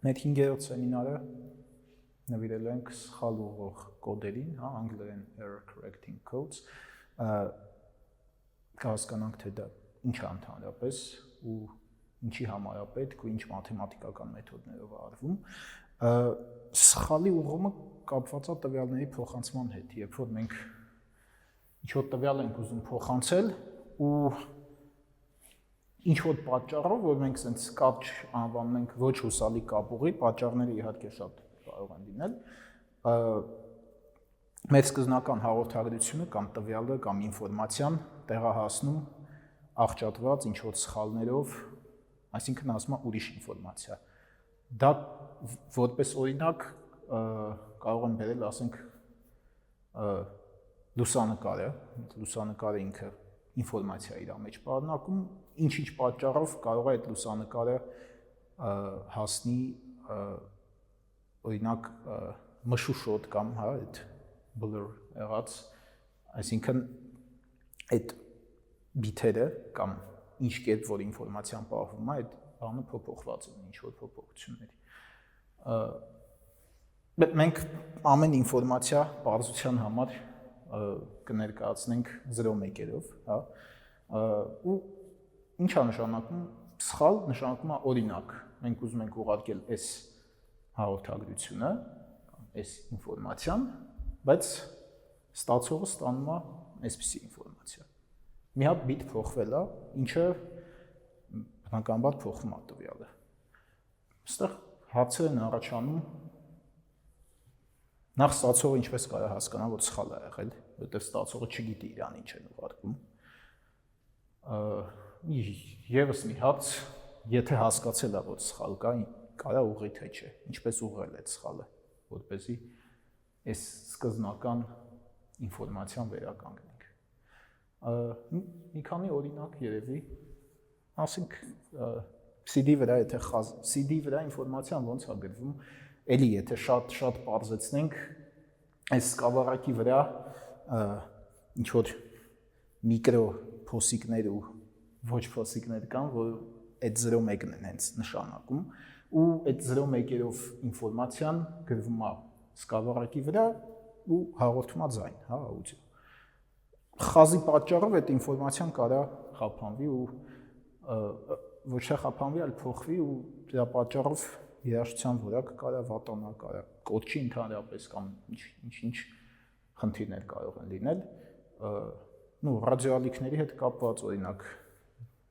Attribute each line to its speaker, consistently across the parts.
Speaker 1: Մեր 5-րդ սեմինարը նվիրել ենք սխալ ուղղող կոդերին, հա, անգլերեն error correcting codes, կհասկանանք թե դա ինչ է ընդհանրապես ու ինչի համար է պետք ու ինչ մաթեմատիկական մեթոդներով է արվում։ Սխալի ուղղումը կապված է տվյալների փոխանցման հետ, երբ որ մենք ինչ-որ տվյալ ենք ուզում փոխանցել ու ինչ-որ պատճառով, որ մենք սենց կապ անվանում ոչ հուսալի կապուղի, պատճառները իհարկե շատ կարող են լինել, մեր սկզբնական հաղորդագրությունը կամ տվյալը կամ ինֆորմացիան տեղահասնում աղճատված ինչ-որ սխալներով, այսինքն ասում է ուրիշ ինֆորմացիա։ Դա որպես օրինակ կարող եմ բերել, ասենք, լուսանկարը ինքը ինֆորմացիա իր մեջ պարունակում, ինչ-ինչ պատճառով կարող է այդ լուսանկարը հասնի օրինակ մշուշոտ կամ հա այդ blur եղած, այսինքն այդ բիթերը կամ ինչ կերպ որ ինֆորմացիան պահվում է, այդ բանը փոփոխված է ինչ-որ փոփոխությունների։ Մենք ամեն ինֆորմացիա պարզության համար կներկայացնենք 0-1-երով, հա, ու ինչ է նշանակում սխալ, նշանակում է օրինակ, մենք ուզում ենք ուղարկել այս հաղորդագրությունը, այս ինֆորմացիան, բայց ստացողը ստանում է այսպիսի ինֆորմացիա։ Մի հատ բիտ փոխվել է, ինչը բնականաբար փոխում է տվյալը։ Այստեղ հարցեր են առաջանում, նախ ստացողը ինչպես կարող է հասկանալ, որ սխալ է եղել, որտեղ ստացողը չգիտի իրան ինչ են ուղարկում։ Եվս մի հատ, եթե հասկացել է, որ սխալ կա, կարա ուղղի թե չէ, ինչպես ուղղել այդ սխալը, որպեսզի այս սկզբնական ինֆորմացիան վերականգնենք։ Մի քանի օրինակ երևի, ասենք CD վրա, եթե CD վրա ինֆորմացիան ոնց է գրվում, էլի եթե շատ պարզեցնենք, այս սկավառակի վրա ինչ-որ միկրո փոսիկներ ու ոչ փոսիկներ կան, որ այդ 0-1-ն են հենց նշանակում, ու այդ 0-1-երով ինֆորմացիան գրվում է սկավառակի վրա ու հաղորդում է ձայն, հա, աուդիո։ Խազի պատճառով այդ ինֆորմացիան կարա խափանվի ու ոչ թե խափանվի, այլ փոխվի ու դրա պատճառով երաժշտության որակը կարա վատանա, կարա կոչի ընդհանրապես կամ ինչ խնդիրներ կարող են լինել։ Ռադիոալիքների հետ կապված, օրինակ,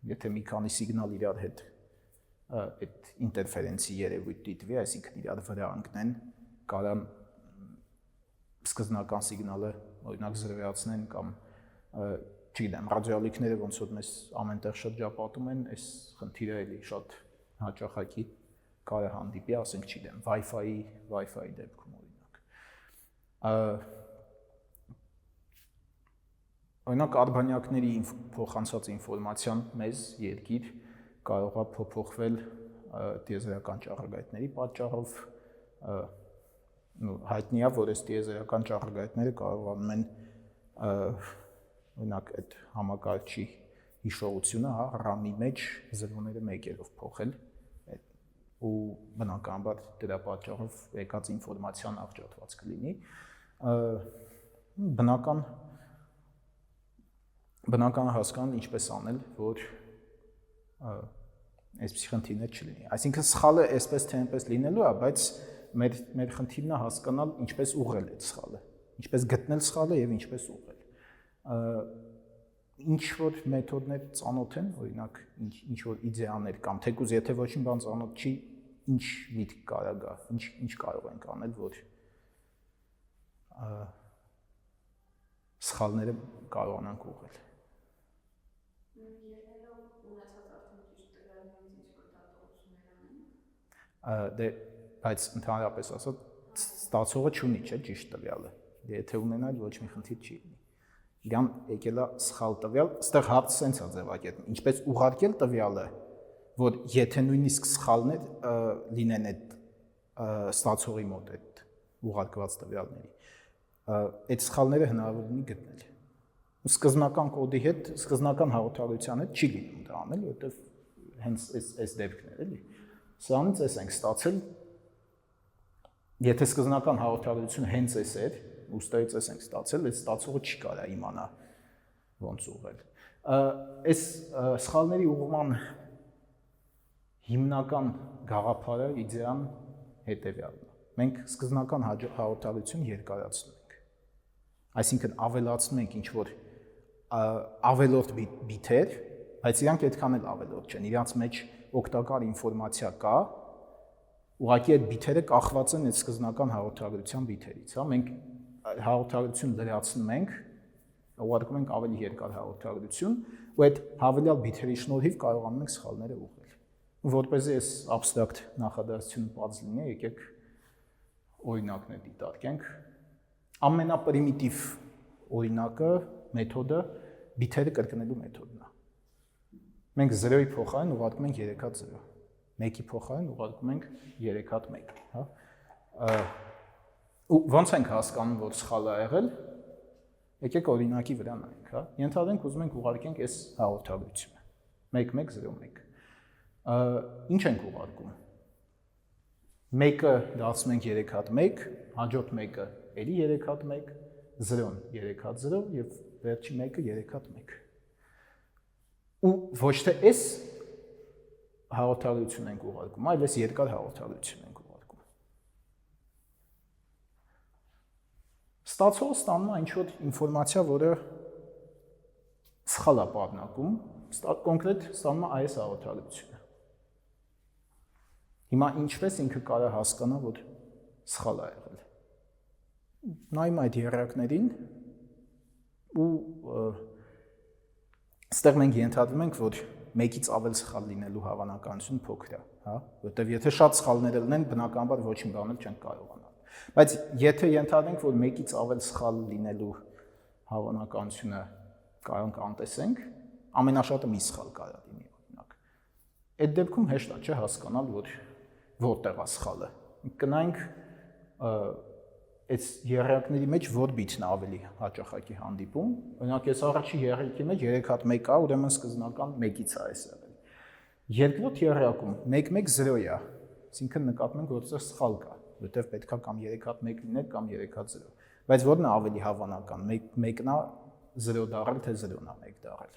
Speaker 1: եթե մի քանի սիգնալ իրար հետ այդ ինտերֆերենցի երևույթ դիտվի, այսինքն իրար վրա ընկնեն, կարան սկզբնական սիգնալը օրինակ զրոյացնեն կամ չգիտեմ, ռադիոալիքները ոնց որ մեզ ամենտեղ շրջապատում են, այս խնդիրը էլի շատ հաճախակի կարա հանդիպի, ասենք չգիտեմ, Wi-Fi դեպքում օրինակ։ Օրինակ արբանյակների փոխանցած ինֆորմացիան մեզ երկիր կարող է փոփոխվել տիեզերական ճառագայթների պատճառով, հայտնի է, որ այս տիեզերական ճառագայթները կարողանում են օրինակ այդ համակարգչի հիշողությունը, հա, RAM-ի մեջ 0-ները 1-երով փոխել ու բնականաբար դրա պատճառով եկած ինֆորմացիան աղճատված կլինի։ Բնական հասկանալ ինչպես անել, որ այսպիսի խնդիրներ չլինի։ Այսինքն սխալը այսպես թե այնպես լինելու է, բայց մեր խնդիրն է հասկանալ ինչպես ուղղել այդ սխալը, ինչպես գտնել սխալը եւ ինչպես ուղղել։ Ինչ որ մեթոդներ ծանոթ են, օրինակ ինչ որ իդեաներ կամ թեկուզ եթե ոչինչ բան ծանոթ չի, ինչ միտք կարա գա, ինչ կարող ենք անել, որ սխալները կարողանանք ուղղել։ Դե, բայց ընդհանրապես ասած, ստացողը չունի, չէ, ճիշտ տվյալը։ Եթե ունենալ, ոչ մի խնդիր չի լինի։ Իրան եկել է սխալ տվյալ, այստեղ հարցը սենց է ձևակերպում, ինչպես ուղարկել տվյալը, որ եթե նույնիսկ սխալներ լինեն այդ ստացողի մոտ այդ ուղարկված տվյալների, այդ սխալները հնարավոր լինի գտնել։ Սկզբնական կոդի հետ, սկզբնական հաղորդագրության հետ չի լինում դա անել, որովհետև հենց այս դեպքն էր, էլի։ Սրանից էս ենք ստացել, եթե սկզբնական հաղորդագրությունը հենց էս էր, ուստերից էս ենք ստացել, այս ստացողը չի կարա իմանա ոնց ուղղել։ Այս սխալների ուղղման հիմնական գաղափարը իդեան հետևյալն է։ Մենք սկզբնական հաղորդագրություն երկարացնում ենք։ Այսինքն ավելացնում ենք ինչ-որ ավելորդ բիթեր, բայց իրանք այդքան էլ ավելորդ չեն, իրանց մեջ օգտակար ինֆորմացիա կա, ուղղակի այդ բիթերը կախված են այդ սկզբնական հաղորդագրության բիթերից, հա, մենք հաղորդագրություն լրացնում ենք, ուղարկում ենք ավելի երկար հաղորդագրություն, ու այդ հավելյալ բիթերի շնորհիվ կարողանում ենք սխալները ուղղել։ Որպեսզի այս abstract նախադասությունը բաց լինի, եկեք օրինակներ դիտարկենք։ Ամենապրիմիտիվ օրինակը, մեթոդը բիթերը կրկնելու մեթոդն է։ Մենք 0-ի փոխարեն ուղարկում ենք 3-0, 1-ի փոխարեն ուղարկում ենք 3-1, հա։ Ու ոնց ենք հասկանում, որ սխալ է եղել, եկեք օրինակի վրա նայենք, հա։ Ենթադրենք ուզում ենք ուղարկենք այս հաղորդագրությունը 1101։ Ինչ ենք ուղարկում։ 1-ը դարձնում ենք 3-1, հաջորդ 1-ը էլի 3-1, 0-ն 3-0 եւ վերջի 1-ը 3-1։ Ու ոչ թե այս հաղորդագրությունն ենք ուղարկում, այլ այս երկար հաղորդագրությունն ենք ուղարկում։ Ստացողը ստանում է ինչ-որ ինֆորմացիա, որը սխալ է պարունակում, կոնկրետ ստանում է այս հաղորդագրությունը։ Հիմա ինչպես ինքը կարա հասկանա, որ սխալ է եղել։ Նայում այդ եռյակներին ու այստեղ մենք ենթադրում ենք, որ 1-ից ավել սխալ լինելու հավանականությունը փոքր է, հա, որտեղ եթե շատ սխալներ լինեն, բնականաբար ոչինչ բանել չենք կարողանալ։ Բայց եթե ենթադրենք, որ 1-ից ավել սխալ լինելու հավանականությունը կարող անտեսենք, ամենաշատը մի սխալ կարա լինի, օրինակ։ Այդ դեպքում հեշտ է չէ հասկանալ, որ որտեղ է սխալը։ Կնայենք այս եռյակների մեջ որ բիթն ավելի հաճախակի հանդիպում, օրինակ այս առաջի եռյակի մեջ 3-1 կա, ուրեմն սկզբնական 1-ից է այս եղել։ Երկրորդ եռյակում 1-1-0 է, այսինքն նկատում ենք, որ այստեղ սխալ կա, որտեղ պետքա կամ 3-1 լիներ կամ 3-0։ Բայց որն է ավելի հավանական, 1-ն է 0 դառել, թե 0-ն է 1 դառել։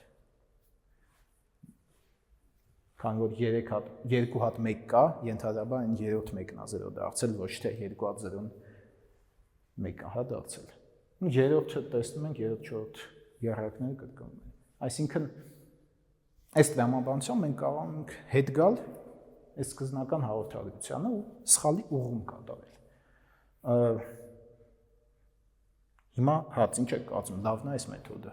Speaker 1: Քանի որ 2-1 կա, ենթադրաբար այն 3-րդ 1-ն է 0 դարձել, ոչ թե 2-0-ն 1 հա դարձել։ Ու երրորդը տեսնում ենք, 3-4 եռյակները կրկնվում են։ Այսինքն այս տրամաբանությամբ մենք կարող ենք հետ գալ այս սկզբնական հաղորդագրությանը ու սխալի ուղղում կատարել։ Հիմա հաց ինչ եք կարծում, լավն է այս մեթոդը։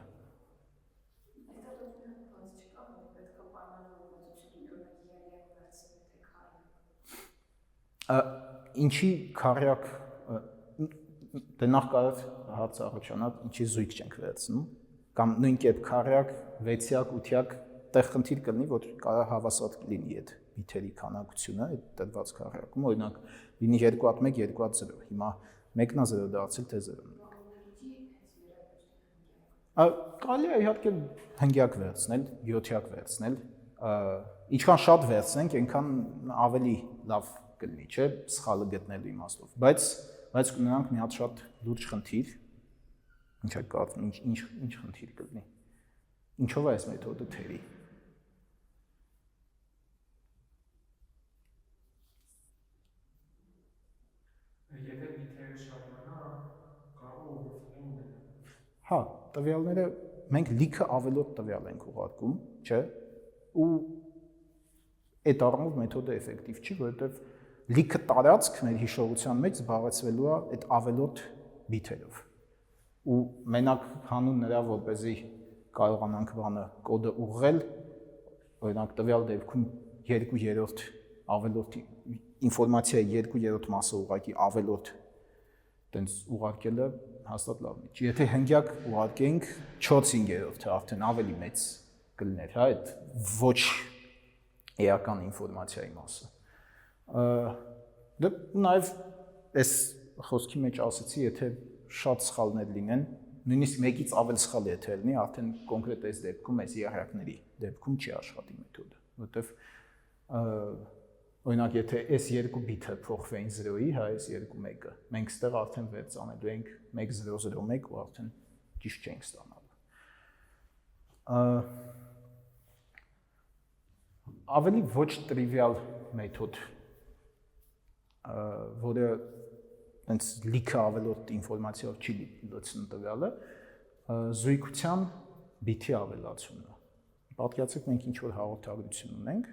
Speaker 1: Ինչի քառյակ դե նախ կարող հարց առաջանա, ինչի զույգ չենք վերցնում, կամ նույն կերպ քառյակ, 6-յակ, 8-յակ տեղ խնդիր կլինի, որ կարող հավասար լինի այդ բիթերի քանակությունը, այդ տրված քառյակում, օրինակ լինի 2-1, 2-0, հիմա 1-ն է 0 դարձել, թե 0-ն։ Կարելի է իհարկե հնգյակ վերցնել, 7-յակ վերցնել, ինչքան շատ վերցնենք, այնքան ավելի լավ կլինի, չէ, սխալը գտնելու իմաստով, բայց կունենանք մի հատ շատ լուրջ խնդիր, ինչ է կարծում, ինչ խնդիր կլինի, ինչով է այս մեթոդը թերի։
Speaker 2: Եթե բիթերը շարժանա, կարող overflow ունենա։
Speaker 1: Հա, տվյալները մենք լիքը ավելորդ տվյալ ենք ուղարկում, չէ, ու այդ առումով մեթոդը էֆեկտիվ չի, որովհետև լիքը տարածք մեր հիշողության մեջ զբաղեցվելու է այդ ավելորդ բիթերով։ Ու մենակ հանուն նրա, որպեսզի կարողանանք բանը կոդը ուղղել, օրինակ տվյալ դեպքում 2/3 ավելորդ ինֆորմացիայի 2/3 մասը ուղղակի ավելորդ տենց ուղարկելը հաստատ լավ չի։ Եթե հնգյակ ուղարկենք 4/5-ը արդեն ավելի մեծ կլիներ, հա, այդ ոչ էական ինֆորմացիայի մասը։ Դե նաև այս խոսքի մեջ ասացի, եթե շատ սխալներ լինեն, նույնիսկ 1-ից ավել սխալ եթե լինի, արդեն կոնկրետ այս դեպքում, այս եռյակների դեպքում չի աշխատի մեթոդը, որովհետև Օրինակ, եթե այս 2 բիթը փոխվեին 0-ի, հա, այս 2-1-ը, մենք ստեղ արդեն 6 անելու ենք 1001 ու արդեն ճիշտ չենք ստանալու։ Ավելի ոչ տրիվիալ մեթոդ, որը այնց լիքը ավելորդ ինֆորմացիայով չի լցնում տվյալը, զույգության բիթի ավելացումն է։ Պատկերացրեք, մենք ինչ-որ հաղորդագրություն ունենք,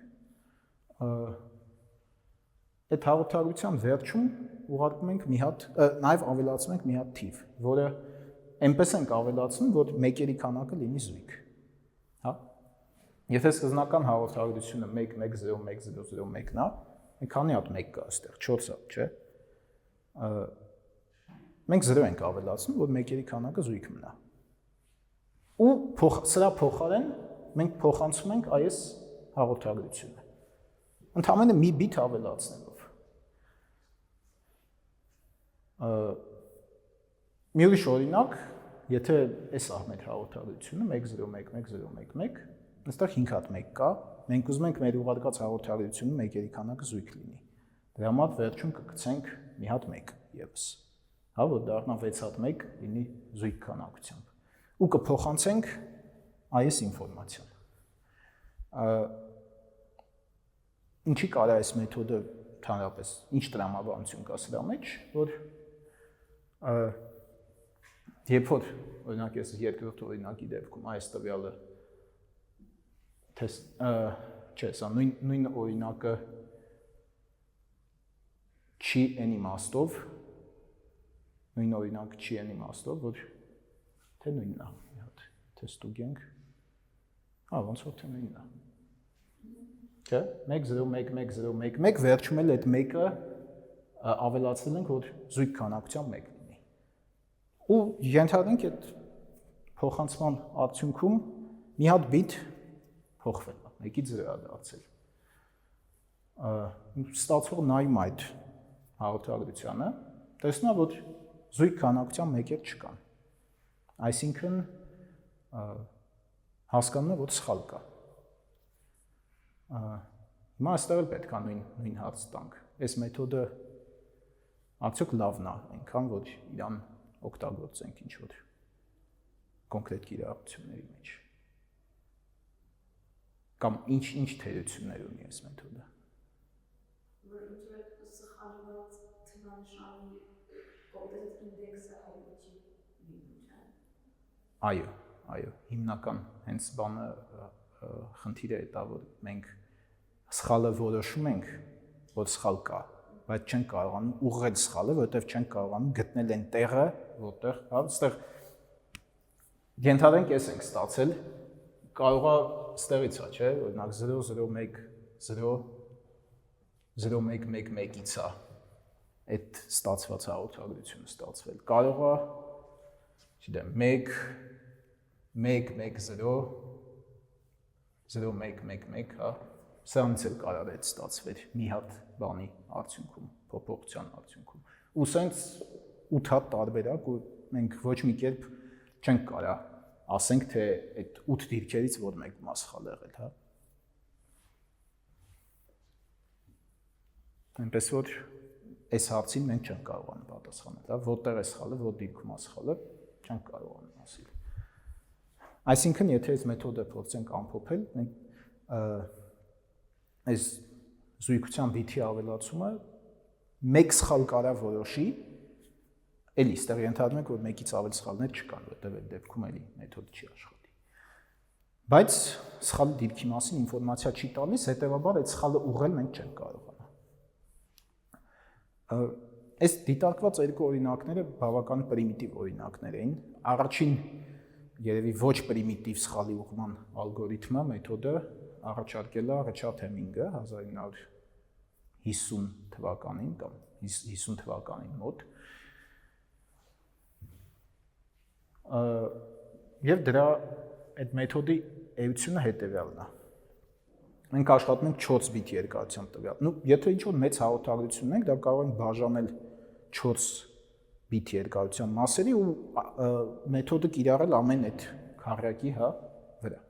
Speaker 1: այդ հաղորդագրության վերջում ուղարկում ենք մի հատ, նաև ավելացնում ենք մի հատ թիվ, որը այնպես ենք ավելացնում, որ մեկերի քանակը լինի զույգ։ Հա։ Եթե սկզբնական հաղորդագրությունը 1-1-0-1-0-0-1-ն է, մենք քանի հատ 1 կա այստեղ, 4 հատ, չէ՞։ Մենք 0 ենք ավելացնում, որ մեկերի քանակը զույգ մնա։ Ու սրա փոխարեն մենք փոխանցում ենք այս հաղորդագրությունը։ Ընդհանրապես մի բիթ ավելացնելով։ Մի ուրիշ օրինակ, եթե այս ահմետ հաղորդագրությունը 1-0-1-1-0-1-1, այստեղ 5 հատ 1 կա, մենք ուզում ենք մեր ուղարկած հաղորդագրությունը մեկերի քանակը զույգ լինի։ Դրա համար վերջում կգցենք մի հատ 1 ևս, հա, որ դառնա 6 հատ 1 լինի զույգ քանակությամբ։ Ու կփոխանցենք այս ինֆորմացիան։ Ինչի կարա այս մեթոդը ընդհանրապես ինչ տրամաբանություն կա սրա մեջ, որ երբ որ օրինակ ես երկրորդ օրինակի դեպքում այս տվյալը չէ, սա նույն օրինակը չի այն իմաստով, որ թե նույնն է, մի հատ թեստուկ ենք, ոնց որ թե նույնն է, չէ, 1-0-1-1-0-1-1, վերջում էլ այդ 1-ը ավելացրել ենք, որ զույգ քանակությամբ 1 լինի։ Ու ենթադրենք այդ փոխանցման արդյունքում մի հատ բիթ փոխվել է, 1-ից 0 է դարձել։ Ստացվող նայում այդ հաղորդագրությանը, տեսնում է, որ զույգ քանակությամբ 1-եր չկան։ Այսինքն հասկանում է, որ սխալ կա։ Հիմա այստեղ էլ պետք է նույն հարց տանք։ Այս մեթոդը արդյոք լավն է, այնքան որ իրան օգտագործենք ինչ-որ կոնկրետ կիրառությունների մեջ։ Կամ ինչ թերություններ ունի այս մեթոդը։
Speaker 3: Որ ինչ-որ սխալված թվանշանի կոնկրետ ինդեքսը հայտնի լինի, չէ՞։ Այո, հիմնական հենց բանը խնդիրը է դա, որ մենք սխալը որոշում ենք, որ սխալ կա, բայց չենք կարողանում ուղղել սխալը, որովհետև չենք կարողանում գտնել այն տեղը, որտեղ, հա, այստեղ ենթադրենք էս ենք ստացել, կարող է ստեղից է, չէ, օրինակ 0-0-1-0-0-1-1-1-ից է այդ ստացված հաղորդագրությունը ստացվել, կարող է, չգիտեմ, 1-1-0-0-1-1-1, հա, սրանից էլ կարող է ստացվել մի հատ բանի արդյունքում, փոփոխության արդյունքում։ Ու սենց 8 հատ տարբերակ, ու մենք ոչ մի կերպ չենք կարող ասենք, թե այդ 8 դիրքերից որ մեկում է սխալ եղել, հա։ Այնպես որ այս հարցին մենք չենք կարողանում պատասխանել, հա, որտեղ է սխալը, որ դիրքում է սխալը, չենք կարողանում ասել։ Այսինքն, եթե այս մեթոդը փորձենք ամփոփել, մենք այս զույգության բիթի ավելացումը մեկ սխալ կարող որոշի, էլի ստեղ ենթադրում ենք, որ մեկից ավել սխալներ չկան, որտեղ այդ դեպքում էլի մեթոդը չի աշխատի։ Բայց սխալի դիրքի մասին ինֆորմացիա չի տալիս, հետևաբար այդ սխալը ուղղել մենք չենք կարողանա։ Այս դիտարկված երկու օրինակները բավական պրիմիտիվ օրինակներ էին։ Առաջին երևի ոչ պրիմիտիվ սխալի ուղղման ալգորիթմը, մեթոդը առաջարկել է Ռիչարդ Հեմինգը 1950 թվականին կամ 50 թվականին մոտ։ Եվ դրա այդ մեթոդի էությունը հետևյալն է։ Մենք աշխատում ենք 4 բիտ երկարությամբ տվյալ։ Եթե ինչ-որ մեծ հաղորդագրություն ունենք, դա կարող ենք բաժանել 4 բիտ երկարության մասերի ու մեթոդը կիրառել ամեն այդ քառյակի, հա, վրա։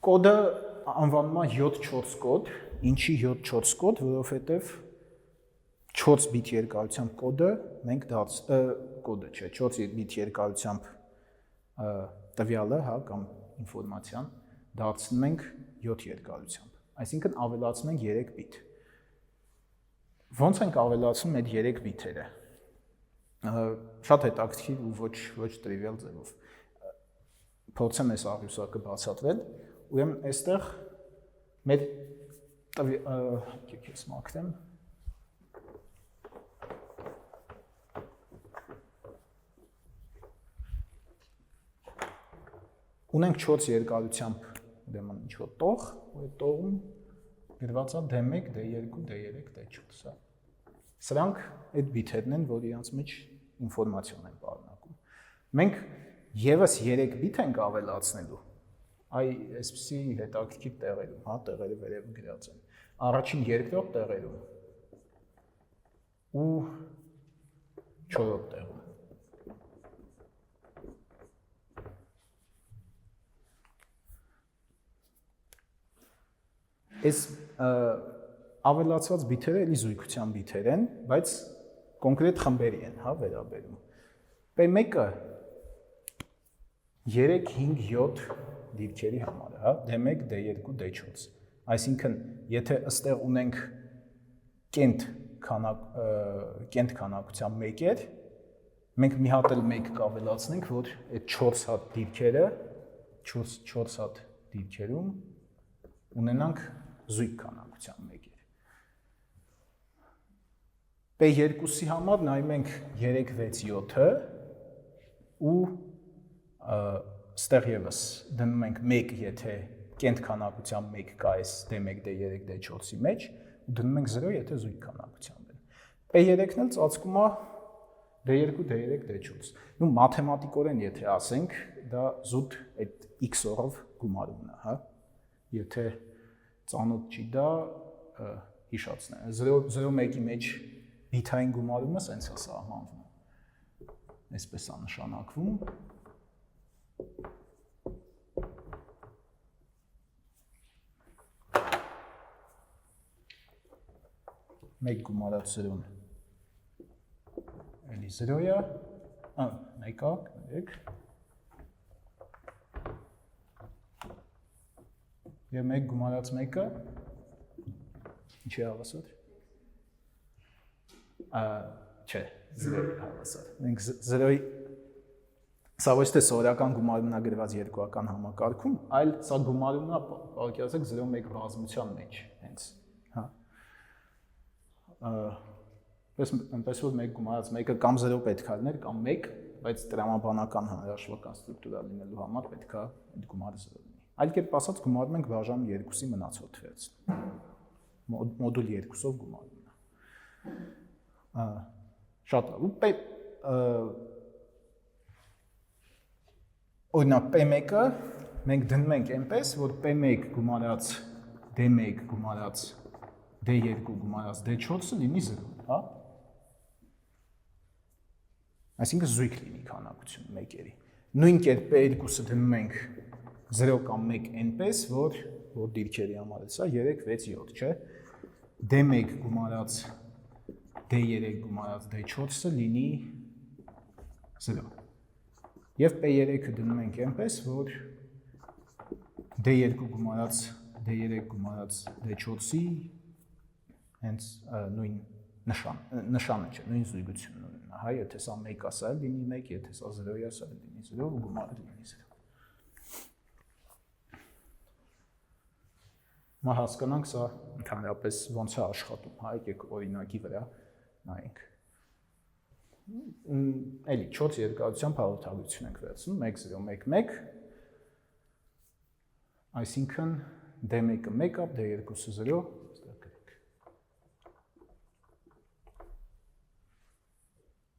Speaker 3: Կոդը անվանում է 7-4 կոդ, ինչի 7-4 կոդ, որովհետև 4 բիտ երկարությամբ կոդը մենք կոդը չէ, 4 բիտ երկարությամբ տվյալը, հա, կամ ինֆորմացիան դարձնում ենք 7 երկարությամբ։ Այսինքն ավելացնում ենք 3 բիտ։ Ոնց ենք ավելացնում այդ 3 բիթերը։ Շատ հետաքրքիր ու ոչ տրիվիալ ձևով։ Փորձեմ այս աղյուսակը բացատրել, ուրեմն այստեղ մեր եկեք մաքրեմ։ Ունենք 4 երկարությամբ ուրեմն ինչ-որ տող, ու այդ տողում գրված է D1, D2, D3, D4, հա։ Սրանք այդ բիթերն են, որ իրենց մեջ ինֆորմացիոն են պարունակում։ Մենք եւս 3 բիթ ենք ավելացնելու։ Այսպիսի հետաքրքիր տեղերում, հա, տեղերը վերևում գրած են։ Առաջին երկրորդ տեղերում ու 4-րդ տեղում։ Այս ավելացված բիթերը էլի զույգության բիթեր են, բայց կոնկրետ խմբերի են, հա, վերաբերում։ P1-ը 3, 5, 7 դիրքերի համար է, հա, D1, D2, D4։ Այսինքն, եթե ըստեղ ունենք կենտ քանակության 1-եր, մենք մի հատ էլ 1 կավելացնենք, որ այդ 4 հատ դիրքերը 4 հատ դիրքերում ունենանք զույգ քանակության 1-եր։ P2-ի համար նայում ենք 3, 6, 7-ը ու ստեղ եւս դնում ենք 1, եթե կենտ քանակությամբ 1 կա այս D1, D3, D4-ի մեջ, ու դնում ենք 0, եթե զույգ քանակությամբ են։ P3-ն էլ ծածկում է D2, D3, D4։ Նու մաթեմատիկորեն եթե ասենք, դա զուտ այդ x-օրով գումարումն է, հա։ Եթե ծանոթ չի դա հիշացնեն։ 0-1-ի մեջ բիթային գումարումը սենց է սահմանվում։ Այսպես է նշանակվում։ Մեկ գումարած 0-ն էլի 0 է, մեկա, կներեք, և մեկ գումարած մեկը, ինչ է հավասար? Չէ, 0-ի հավասար, մենք 0-ի, սա ոչ թե սովորական գումարումն է գրված երկուական համակարգում, այլ սա գումարումն է, պարակյացեք 0-1 բազմության մեջ, հենց, հա։ Այնպես որ մեկ գումարած մեկը կամ 0 պետք է լիներ, կամ 1, բայց տրամաբանական հանրահաշվական ստրուկտուրա լինելու համար պետք է այդ գումարը 0 լինի։ Այլ կերպ ասած գումարում ենք բաժան 2-ի մնացող թվերցն։ Մոդուլ 2-ով գումարումն է։ Շատ լավ։ Օրինակ P1-ը մենք դնում ենք այնպես, որ P1 գումարած D1 գումարած D2 գումարած D4-ը լինի 0, հա։ Այսինքն զույգ լինի քանակություն 1-երի։ Նույն կերպ P2-ը դնում ենք 0 կամ 1 այնպես, որ դիրքերի համար է սա 3, 6, 7, չէ։ D1 գումարած D3 գումարած D4-ը լինի 0։ Եվ P3-ը դնում ենք այնպես, որ D2 գումարած D3 գումարած D4-ի հենց նույն նշանը չէ, նույն զույգությունն ունենա, հա, եթե սա 1 է, սա լինի 1, եթե սա 0 է, սա լինի 0, ու գումարը լինի 0։ Մա հասկանանք սա ընդհանրապես ոնց է աշխատում, հա, եկեք օրինակի վրա նայենք։ Էլի 4 երկարությամբ հաղորդագրություն ենք վերցնում, 1, 0, 1, 1, այսինքն D1-ը 1 է, D2-ը 0,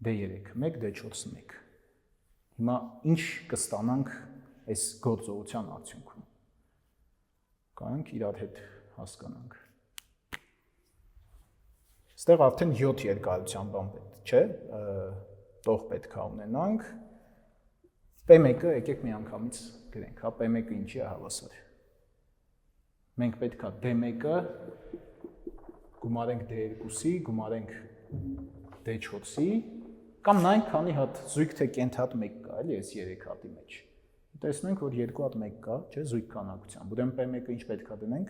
Speaker 3: D3-ը 1, D4-ը 1։ Հիմա ինչ կստանանք այս գործողության արդյունքում։ Կարանք իրար հետ հասկանանք։ Ստեղ արդեն 7 երկարության բան պետք չէ, տող պետք է ունենանք։ P1-ը եկեք մի անգամից գրենք, հա, P1-ը ինչի է հավասար։ մենք պետք է D1-ը գումարենք D2-ի, գումարենք D4-ի, կամ նայենք քանի հատ զույգ թե կենտ հատ 1 կա, էլի այս 3 հատի մեջ։ Տեսնում ենք, որ 2 հատ 1 կա, չէ, զույգ քանակությամբ։ Ուրեմն P1-ը ինչ պետք է դնենք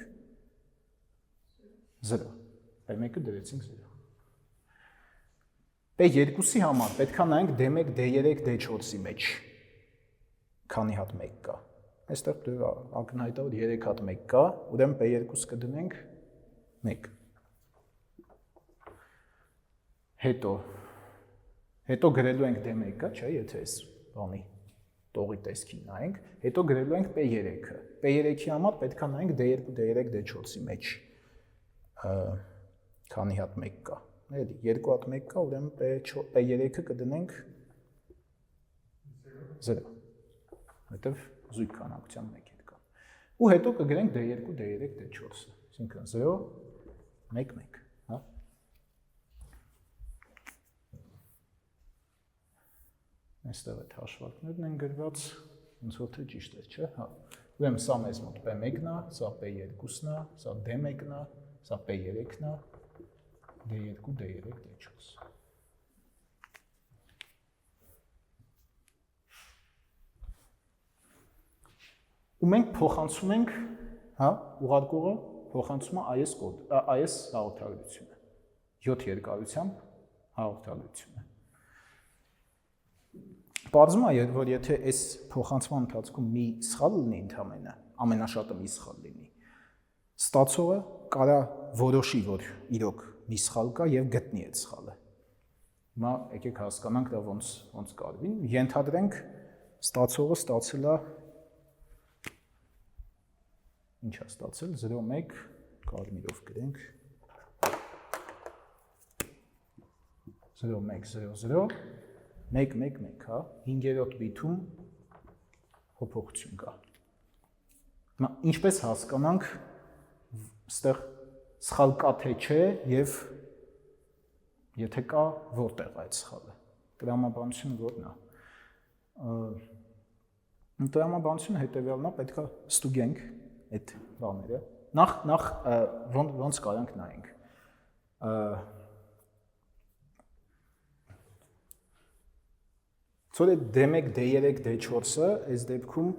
Speaker 3: 0։ P1-ը դրեցինք 0։ P2-ի համար պետք է նայենք D1, D3, D4-ի մեջ քանի հատ 1 կա։ Այստեղ դեռ ակնհայտ է, որ 3 հատ 1 կա, ուրեմն P2 կդնենք 1։ Հետո գրելու ենք D1-ը, չէ, եթե այս բանի տողի տեսքին նայենք, հետո գրելու ենք P3-ը։ P3-ի համար պետք է նայենք D2, D3, D4-ի մեջ քանի հատ 1 կա։ Էլի 2 հատ 1 կա, ուրեմն P3-ը կդնենք 0։ Հետև զույգ քանակությամբ 1 կա։ Ու հետո կգրենք D2, D3, D4-ը, այսինքն 0, 1, 1, հա։ Այստեղ այդ հաշվարկներն են գրված, ոնց որ թե ճիշտ է, չէ՞, հա։ Ուրեմն սա մեզ մոտ P1-ն է, սա P2-ն է, սա D1-ն է, սա P3-ն է, D2, D3, D4։ Ու մենք փոխանցում ենք, հա, ուղարկողը փոխանցում է այս հաղորդագրությունը, 7 երկարությամբ հաղորդագրությունը։ Պարզվում է, որ եթե այս փոխանցման ընթացքում մի սխալ լինի ընդհանրապես, ամենաշատը մի սխալ լինի, ստացողը կարա որոշի, որ իրոք մի սխալ կա եւ գտնի այդ սխալը։ Հիմա եկեք հասկանանք դա ոնց կարվի։ Ենթադրենք ստացողը ստացել է ինչ է ստացել 0.1 կարմիրով գրենք 0.1.0.0 1.1.1, հա, 5-րդ բիթում փոփոխություն կա։ Հիմա ինչպես հասկանանք, այստեղ սխալ կա թե չէ եւ եթե կա, որտեղ այդ սխալը։ Տրամաբանությունը որն է։ Տրամաբանությունը հետեւյալն է, պետք է ստուգենք այդ բաները։ Նախ ոնց կարանք նայենք։ Ցորե D1, D3, D4-ը այս դեպքում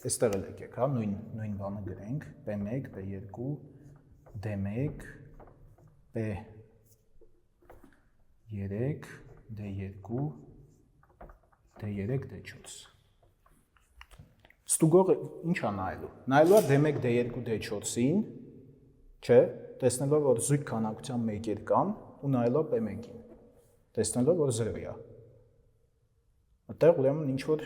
Speaker 3: այստեղ էլ եկեք, հա, նույն բանը գրենք, P1, P2, D1, P3, D2, D3, D4։ Ստուգողը ինչ է նայելու։ Նայելու է D1, D2, D4-ին, չէ, տեսնելով, որ զույգ քանակությամբ 1 կան, ու նայելով P1-ին, տեսնելով, որ 0 է։ Այդտեղ ուրեմն ինչ որ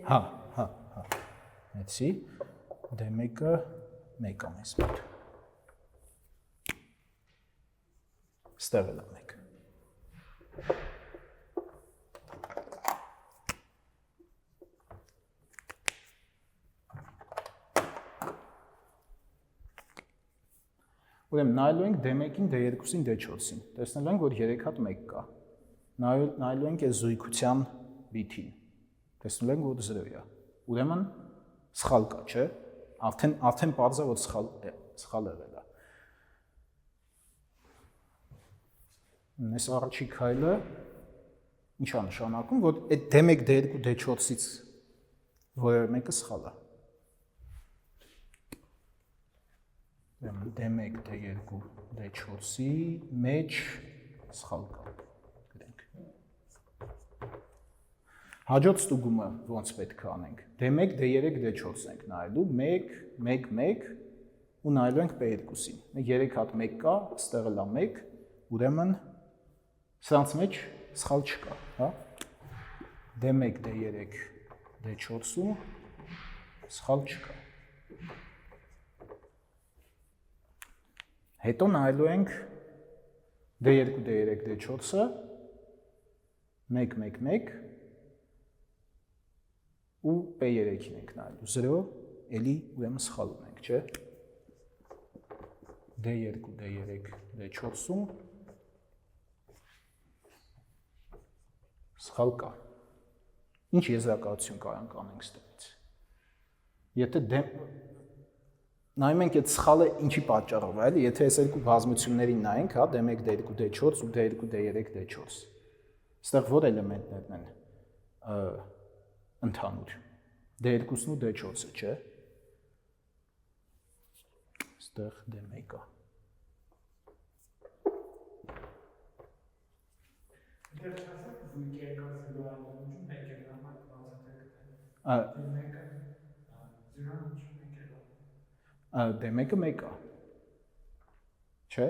Speaker 3: Հա։ Այդի D1-ը 1 է մեզ մոտ։ Ստեղ էլ է 1։ Ուրեմն նայելու ենք D1-ին, D2-ին, D4-ին։ Տեսնելու ենք, որ 3 հատ 1 կա։ Նայելու ենք այս զույգության բիթին։ Տեսնելու ենք, որ 0 է։ Ուրեմն սխալ կա, չէ՞։ Արդեն պարզ է, որ սխալ եղել է։ Այս առաջի քայլը ինչ է նշանակում, որ այդ D1, D2, D4-ից որևէ մեկը սխալ է։ D1, D2, D4-ի մեջ սխալ կա, գրենք։ Հաջորդ ստուգումը ոնց պետք է անենք։ D1, D3, D4 ենք նայելու, 1, 1, 1 ու նայելու ենք P2-ին։ 3 հատ 1 կա, ստեղ էլ է 1, ուրեմն սրանց մեջ սխալ չկա, հա։ D1, D3, D4-ում սխալ չկա։ Հետո նայելու ենք D2, D3, D4-ը 1, 1, 1 ու P3-ին ենք նայելու 0, էլի ուրեմն սխալ ունենք, չէ։ D2, D3, D4-ում սխալ կա։ Ինչ եզրակացություն կարանք անենք ստեղից։ Եթե նայում ենք այդ սխալը ինչի պատճառով է, էլի, եթե այս երկու բազմություններին նայենք, հա, D1, D2, D4 ու D2, D3, D4։ Այստեղ որ էլեմենտներն են ընդհանուր։ D2-ն ու D4-ը, չէ՞։ Այստեղ D1-ը։
Speaker 2: Դեռ չասեք, որ երկրորդ զրոյալություն մեկ է նամակ
Speaker 3: D1-ը մեկ է։ Չէ՞։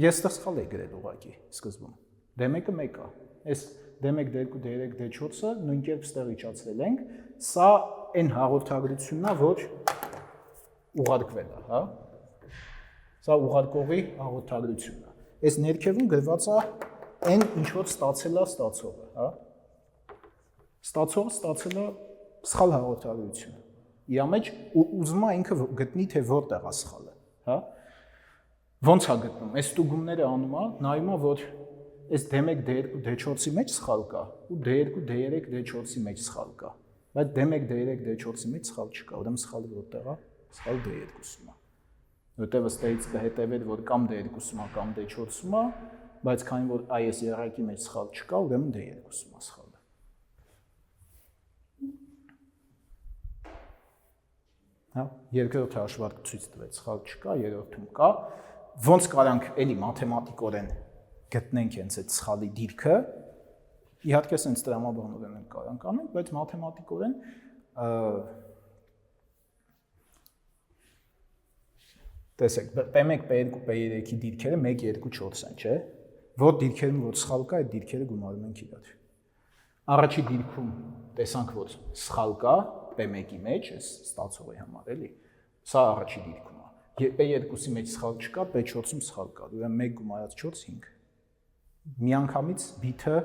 Speaker 3: Ես ստեղ սխալ եի գրել ուղղակի սկզբում։ D1-ը մեկ է։ Այս D1, D2, D3, D4-ը նույն կերպ ստեղ իջացրել ենք։ Սա այն հաղորդագրությունն է, որ ուղարկվել է, հա։ Սա ուղարկողի հաղորդագրությունն է։ Այս ներքևում գրված է այն ինչ որ ստացել է ստացողը, հա։ Ստացողը ստացել է սխալ հաղորդագրություն։ Իրա մեջ ուզում է ինքը գտնի թե որտեղ է սխալը, հա։ Ոնց է գտնում։ Այս ստուգումները անում է, նայում է, որ այս D1, D2, D4-ի մեջ սխալ կա ու D2, D3, D4-ի մեջ սխալ կա։ Բայց D1, D3, D4-ի մեջ սխալ չկա, ուրեմն սխալը որտեղ է։ Սխալը D2-ում է։ Որտեղ ըստեից կհետևեր, որ կամ D2-ում է, կամ D4-ում է, բայց քանի որ այս երակի մեջ սխալ չկա, ուրեմն D2-ում է սխալը։ Հա, երկրորդ հաշվարկը ցույց տվեց, սխալ չկա, երրորդում կա։ Ոնց կարանք էլի մաթեմատիկորեն գտնենք հենց այդ սխալի դիրքը, իհարկե sense տրամաբանորեն կարանք անենք, բայց մաթեմատիկորեն տեսեք, P1, P2, P3-ի դիրքերը 1, 2, 4 են, չէ՞։ Որ դիրքերում որ սխալ կա, այդ դիրքերը գումարում ենք իրար։ Առաջի դիրքում տեսանք, որ սխալ կա P1-ի մեջ, այս ստացողի համար, էլի։ Սա առաջի դիրքում է։ P2-ի մեջ սխալ չկա, P4-ում սխալ կա։ Ուրեմն 1 գումարած 4 5։ Միանգամից բիթը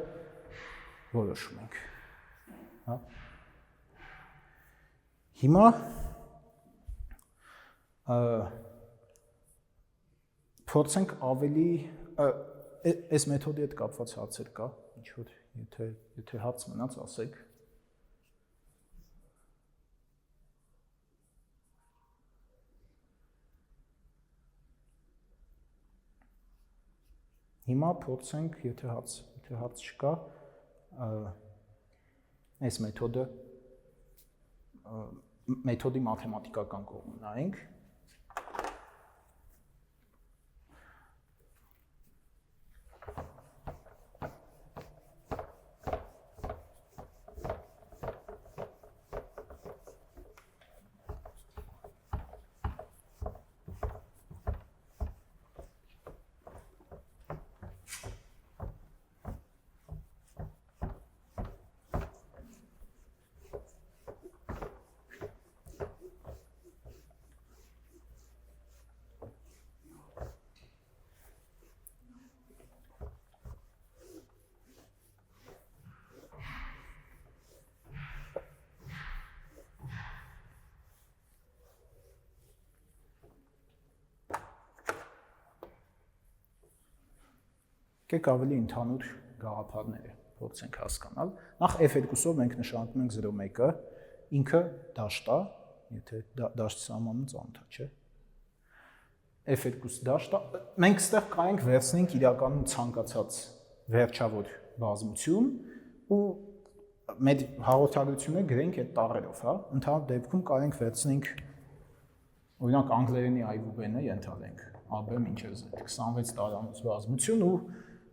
Speaker 3: որոշում ենք։ Հա։ Հիմա փորձենք ավելի այս մեթոդի հետ կապված հարցեր կա, ինչ որ եթե հարց մնաց, ասեք։ Հիմա փորձենք, եթե հարց չկա, այս մեթոդի մաթեմատիկական կողմը նայենք։ Եկեք ավելի ընդհանուր գաղափարները փորձենք հասկանալ։ Նախ F2-ով մենք նշանակում ենք 0,1-ը, ինքը դաշտ է, եթե դաշտի սահմանում ծանոթ է, չէ՞։ F2 դաշտ է, մենք ստեղ կարենք վերցնենք իրականում ցանկացած վերջավոր բազմություն ու մեր հաղորդագրությունը գրենք այդ տառերով, հա։ Ընդհանուր դեպքում կարենք վերցնենք օրինակ անգլերենի այբուբենը ենթադրենք AB մինչև Z 26 տարանոց բազմություն ու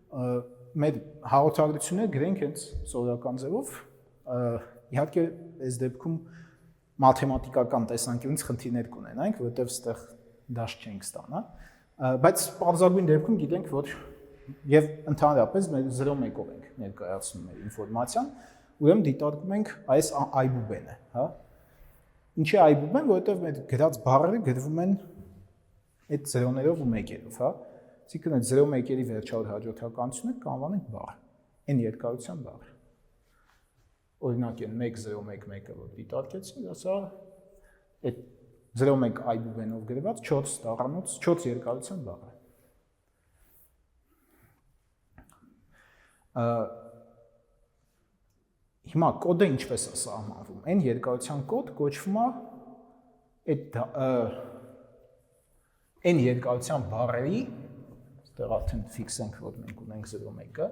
Speaker 3: մեր հաղորդագրությունը գրենք հենց սովորական ձևով, իհարկե այս դեպքում մաթեմատիկական տեսանկյունից խնդիրներ կունենանք, որովհետև ստեղ դաշտ չենք ստանա, բայց պարզագույն դեպքում գիտենք, որ եւ ընդհանրապես մեր 0,1-ով ենք ներկայացնում մեր ինֆորմացիան, ուրեմն դիտարկում ենք այս այբուբենը, հա։ Ինչի այբուբեն, որովհետև մեր գրած բառերը գրվում են այդ 0-ներով ու 1-երով, հա։ Այսինքն այդ 0,1-երի վերջավոր հաջորդականությունը կանվանենք բառ, այն երկարության բառ։ Օրինակ են 1,0,1,1-ը որ դիտարկեցինք, սա այդ 0,1 այբուբենով գրված 4 տառանոց 4 երկարության բառ է։ Հիմա կոդը ինչպես է սահմանվում։ Այն երկարության կոդ կոչվում է այն երկարության բառերի, այստեղ արդեն ֆիքսենք, որ մենք ունենք 0.1-ը,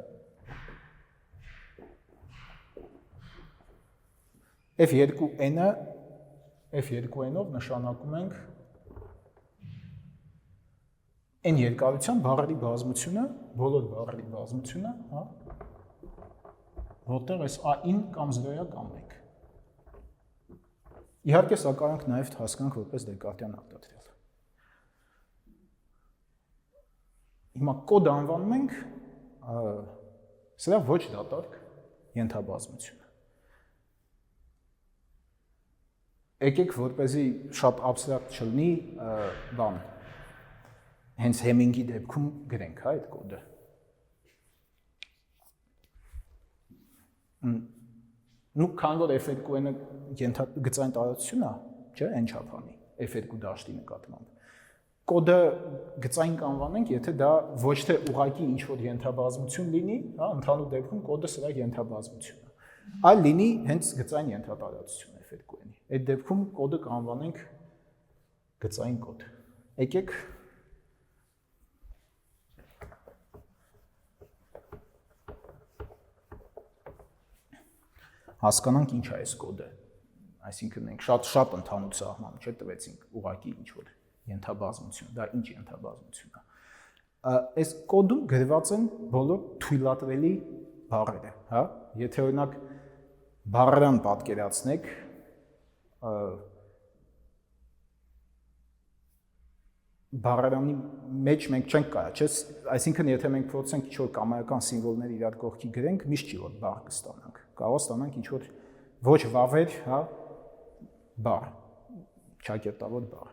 Speaker 3: F2n-ը F2n-ով նշանակում ենք այն երկարության բառերի բազմությունը, բոլոր բառերի բազմությունը, հա, որտեղ այս A-ին կամ 0-ը կամ 1։ Իհարկե սա կարող ենք նաև հասկանանք որպես Դեկարտյան արտադրյալ։ Հիմա կոդ անվանում ենք սրա ոչ դատարկ ենթաբազմությունը։ Եկեք որպեսզի շատ абստրակտ չլինի, բան հենց Հեմինգի դեպքում գրենք, հա, այդ կոդը։ Նու քան որ F2n-ը գծային տարածություն է, չէ, այն չափանի, F2 դաշտի նկատմամբ։ Կոդը գծային կանվանենք, եթե դա ոչ թե ուղղակի ինչ-որ ենթաբազմություն լինի, հա, ընդհանուր դեպքում կոդը սրա ենթաբազմությունն է, այլ լինի հենց գծային ենթատարածություն F2n-ի։ Այդ դեպքում կոդը կանվանենք գծային կոդ։ Եկեք հասկանանք ինչ է այս կոդը, այսինքն մենք շատ ընդհանուր սահման չտվեցինք ուղղակի ինչ-որ ենթաբազմություն, դա ինչ ենթաբազմություն է։ Այս կոդում գրված են բոլոր թույլատրելի բառերը, հա, եթե օրինակ բառերան պատկերացնեք, բառերանի մեջ մենք չենք կարա, չէ՞, այսինքն եթե մենք փորձենք ինչ-որ կամայական սիմվոլներ իրար կողքի գրենք, միշտ չի որ բառ կստանանք, կարող ստանանք ինչ-որ ոչ վավեր, հա, բառ, ճակերտավոր բառ։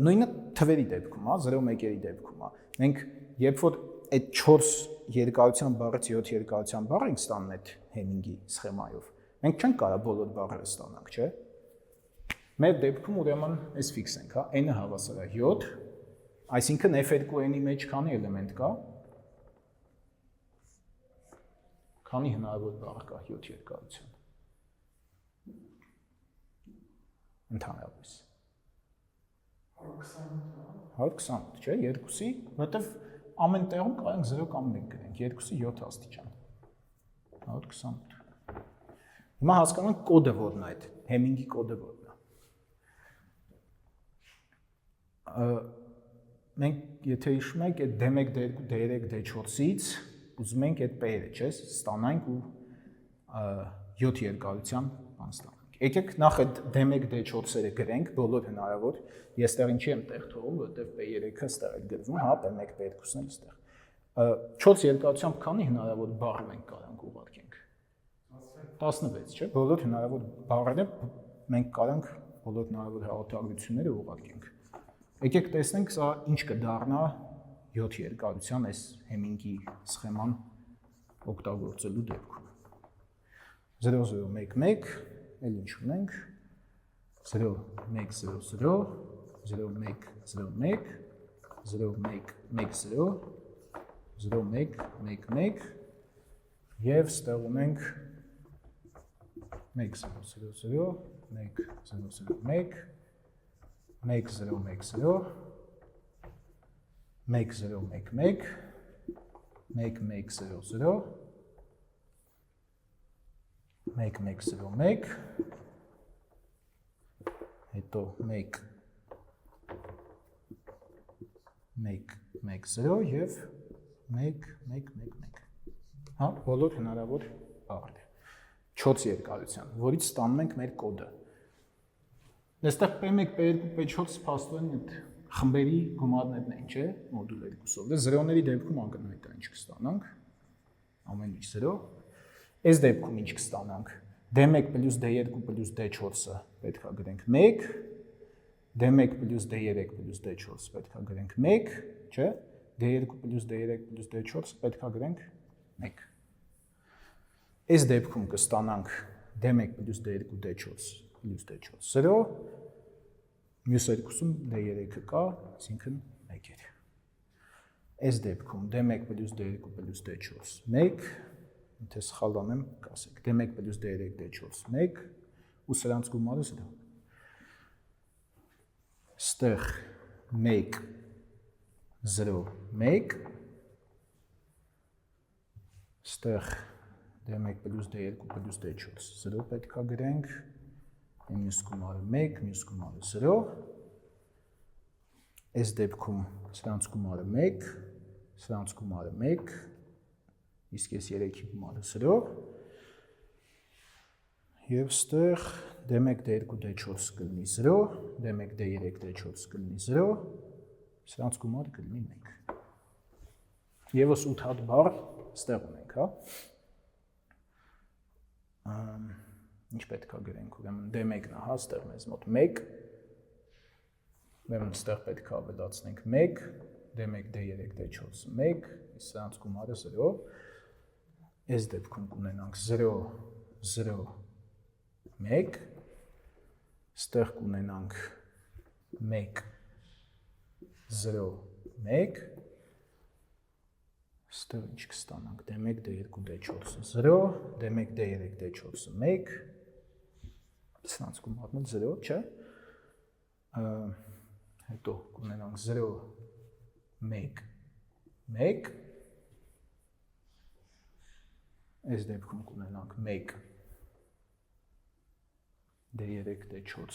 Speaker 3: Նույնը թվերի դեպքում, հա, 0-1-երի դեպքում է։ Մենք երբ որ այդ 4 երկարության բառից 7 երկարության բառ ենք ստանում այդ Հեմինգի սխեմայով, մենք չենք կարա բոլոր բառերը ստանանք, չէ՞։ Մեր դեպքում ուրեմն այս ֆիքսենք, հա, n-ը հավասար է 7, այսինքն F2n-ի մեջ քանի էլեմենտ կա։ Քանի հնարավոր բառ կա 7 երկարության։ Ընդհանրապես 128, չէ, 2-ի, որտեվ ամեն տեղում կարող ենք 0 կամ 1 գրենք, 2-ի 7 աստիճան։ 128։ Հիմա հասկանանք կոդը որն է այդ, Հեմինգի կոդը որն է։ Մենք եթե հիշում եք այդ D1, D2, D3, D4-ից ուզում ենք այդ P-երը, չէ, ստանանք ու 7 երկարության բան ստանանք։ Եկեք նախ այդ D1, D4-երը գրենք, բոլոր հնարավոր, ես տեղ ինչի եմ տեղ թողում, որտեղ P3-ը ստեղ է գրվում, հա, P1, P2-ն էլ ստեղ։ 4 երկարությամբ քանի հնարավոր բառ մենք կարանք ուղարկենք։ 16, չէ, բոլոր հնարավոր բառերը մենք կարանք բոլոր հնարավոր հաղորդագրությունները ուղարկենք։ Եկեք տեսնենք սա ինչ կդառնա 7 երկարության այս Հեմինգի սխեման օգտագործելու դեպքում։ 0 0 1 1, էլ ինչ ունենք 0 1 0 0, 0 1 0 1, 0 1 1 0, 0 1 1 1 եւ ստեղ ունենք 1 0 0 0, 1 0 0 1, 1 0 1 0, 1 0 1 1, 1 1 0 0, 1 1 0 1, հետո 1 1 1 0 եւ 1 1 1 1։ Հա, բոլոր հնարավոր բառեր։ 4 երկարության, որից ստանում ենք մեր կոդը։ Այստեղ P1, P2, P4 փաստորեն այդ խմբերի գումարներն են, չէ, մոդուլ 2-ով։ Դե 0-ների դեպքում անգնահայտ է ինչ կստանանք։ Ամեն ինչ 0։ Այս դեպքում ինչ կստանանք։ D1 + D2 + D4-ը պետք է գրենք 1, D1 + D3 + D4 պետք է գրենք 1, չէ, D2 + D3 + D4 պետք է գրենք 1։ Այս դեպքում կստանանք D1 + D2 D4 + D4 0, մյուս երկուսում D3-ը կա, այսինքն 1 էր։ Այս դեպքում D1 + D2 + D4 1, Եթե սխալ անեմ, կասեք։ D1 + D3 D4 1 ու սրանց գումարը 0։ Ստեղ 1 0 1 ստեղ D1 + D2 + D4 0 պետք է գրենք, մյուս գումարը 1, մյուս գումարը 0, այս դեպքում սրանց գումարը 1, սրանց գումարը 1, իսկ այս 3-ի գումարը 0, և ստեղ D1 D2 D4 կլինի 0, D1 D3 D4 կլինի 0, սրանց գումարը կլինի 1։ Եվս 8 հատ բառ ստեղ ունենք, հա։ Ինչ պետք է գրենք, ուրեմն D1-ն է, հա, ստեղ մեզ մոտ 1, ուրեմն ստեղ պետք է ավելացնենք 1, D1 D3 D4 1, իսկ սրանց գումարը 0, այս դեպքում կունենանք 0 0 1, ստեղ կունենանք 1 0 1, ստեղ ինչ կստանանք, D1 D2 D4 0, D1 D3 D4 1, սրանց գումարն էլ 0, չէ, հետո կունենանք 0 1 1, այս դեպքում կունենանք 1 D3 D4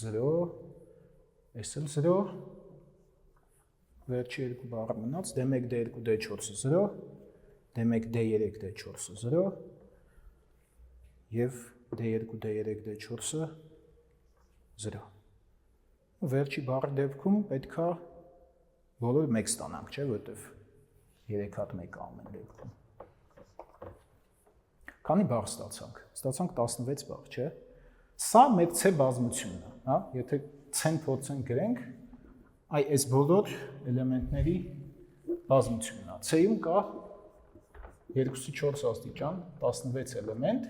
Speaker 3: 0, այս էլ 0, վերջի երկու բառը մնաց, D1 D2 D4 0, D1 D3 D4 0, և D2 D3 D4 0։ Վերջի բառի դեպքում պետք է բոլորը 1 ստանանք, չէ, որտև 3 հատ 1 ամեն դեպքում։ Քանի բառ ստացանք։ Ստացանք 16 բառ, չէ։ Սա մեր C բազմությունն է, հա, եթե C-ն փորձենք գրենք, այս բոլոր էլեմենտների բազմությունն է։ C-ում կա 2-4 աստիճան 16 էլեմենտ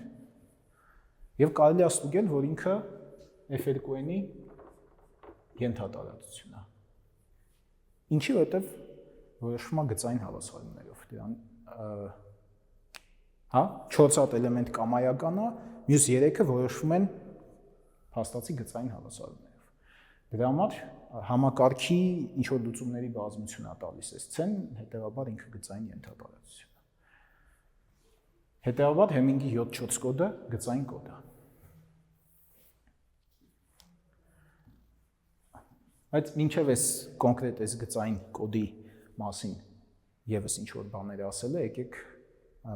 Speaker 3: և կարելի է ստուգել, որ ինքը F2N-ի ենթատարածություն է։ Ինչի, որտև որոշվում է գծային հավասարումներով։ Դրան, հա, 4 հատ էլեմենտ կամայական է, մյուս 3-ը որոշվում են փաստացի գծային հավասարումներով։ Դրա համար համակարգի ինչ-որ լուծումների բազմություն է տալիս այս C-ն, հետևաբար ինքը գծային ենթատարածություն է։ Հետևաբար Հեմինգի 7-4 կոդը գծային կոդ է։ Բայց մինչև այս կոնկրետ այս գծային կոդի մասին ևս ինչ-որ բաներ ասել է, եկեք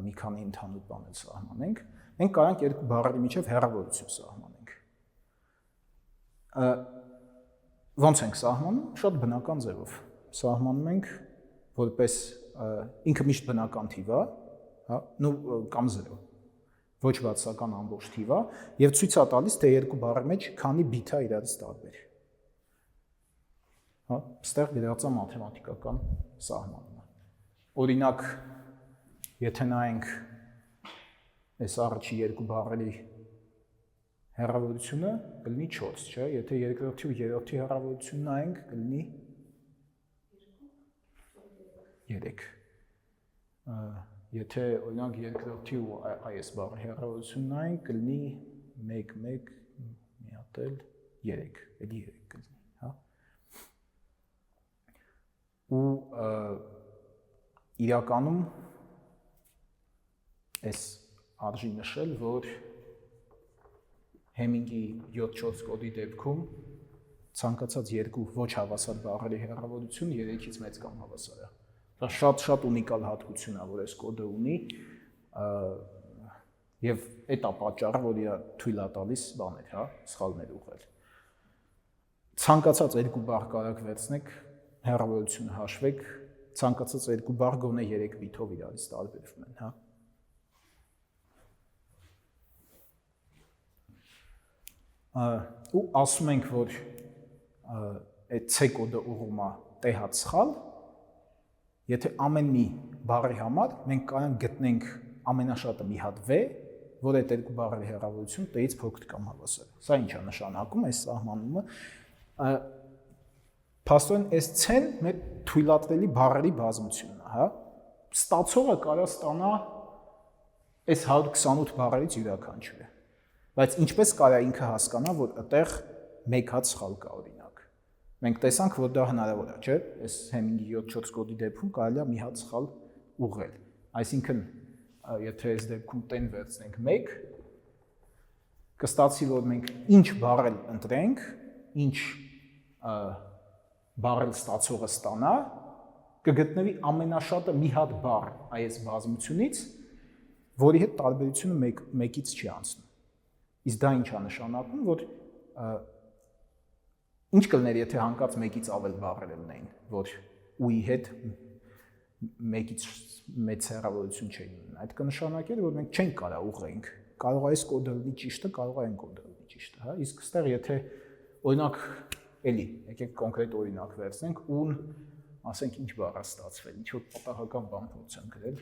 Speaker 3: մի քանի ընդհանուր բաներ սահմանենք։ Մենք կարանք երկու բառերի միջև հեռավորություն սահմանենք։ Ոնց ենք սահմանում, շատ բնական ձևով սահմանում ենք, որպես ինքը միշտ բնական թիվ է, հա, կամ 0, ոչ բացասական ամբողջ թիվ է, և ցույց է տալիս, թե երկու բառի մեջ քանի բիթ է իրարից տարբեր։ Հա, ստեղ գրած է մաթեմատիկական սահմանումը։ Օրինակ, եթե նայենք այս առաջի երկու բառերի հեռավորությունը կլինի 4, չէ, եթե երկրորդի ու երրորդի հեռավորություն նայենք, կլինի 3։ Եթե օրինակ երկրորդի ու այս բառի հեռավորություն նայենք, կլինի 1 1 մի հատ էլ 3, էլի 3 կլինի, հա։ Ու իրականում այս արժի նշել, որ Հեմինգի 7-4 կոդի դեպքում ցանկացած երկու ոչ հավասար բառերի հեռավորություն 3-ից մեծ կամ հավասար է։ Դա շատ ունիկալ հատկություն է, որ այս կոդը ունի, և այդ է պատճառը, որ իր թույլ է տալիս բաներ, հա, սխալներ ուղղել։ Ցանկացած երկու բառ կարաք վերցնեք, հեռավորությունը հաշվեք, ցանկացած երկու բառ գոնե 3 բիթով իրարից տարբերվում են, հա։ Ու ասում ենք, որ այդ C կոդը ուղղում է T հատ սխալ, եթե ամեն մի բառի համար մենք կարող գտնենք ամենաշատը մի հատ V, որ այդ երկու բառերի հեռավորություն T-ից փոքր կամ հավասար է։ Սա ինչ է նշանակում, այս սահմանումը։ Փաստորեն այս C-ն մեր թույլատրելի բառերի բազմությունն է, հա։ Ստացողը կարող ստանա այս 128 բառերից յուրաքանչյուրը։ Բայց ինչպես կարա ինքը հասկանա, որ այդտեղ մեկ հատ սխալ կա օրինակ։ Մենք տեսանք, որ դա հնարավոր է, չէ՞։ Այս Հեմինգի 7-4 կոդի դեպքում կարելի է մի հատ սխալ ուղղել։ Այսինքն, եթե այս դեպքում տեն վերցնենք 1, կստացի, որ մենք ինչ բառել ընտրենք, ինչ բառել ստացողը ստանա, կգտնվի ամենաշատը մի հատ բառ այս բազմությունից, որի հետ տարբերությունը 1-ից չի անցնում։ Իսկ դա ինչ է նշանակում, որ ինչ կլներ, եթե հանկարծ 1-ից ավել բառեր լինեին, որ ու-ի հետ 1-ից մեծ հեռավորություն չէին ունենա։ Այդ կնշանակեր, որ մենք չենք կարող ուղղենք։ Կարող է այս կոդը լինի ճիշտը, կարող է այն կոդը լինի ճիշտը, հա։ Իսկ այստեղ եթե օրինակ էլի, եկեք կոնկրետ օրինակ վերցնենք, ուն, ասենք ինչ բառ է ստացվել, ինչ որ պատահական բան փորձեմ գրել։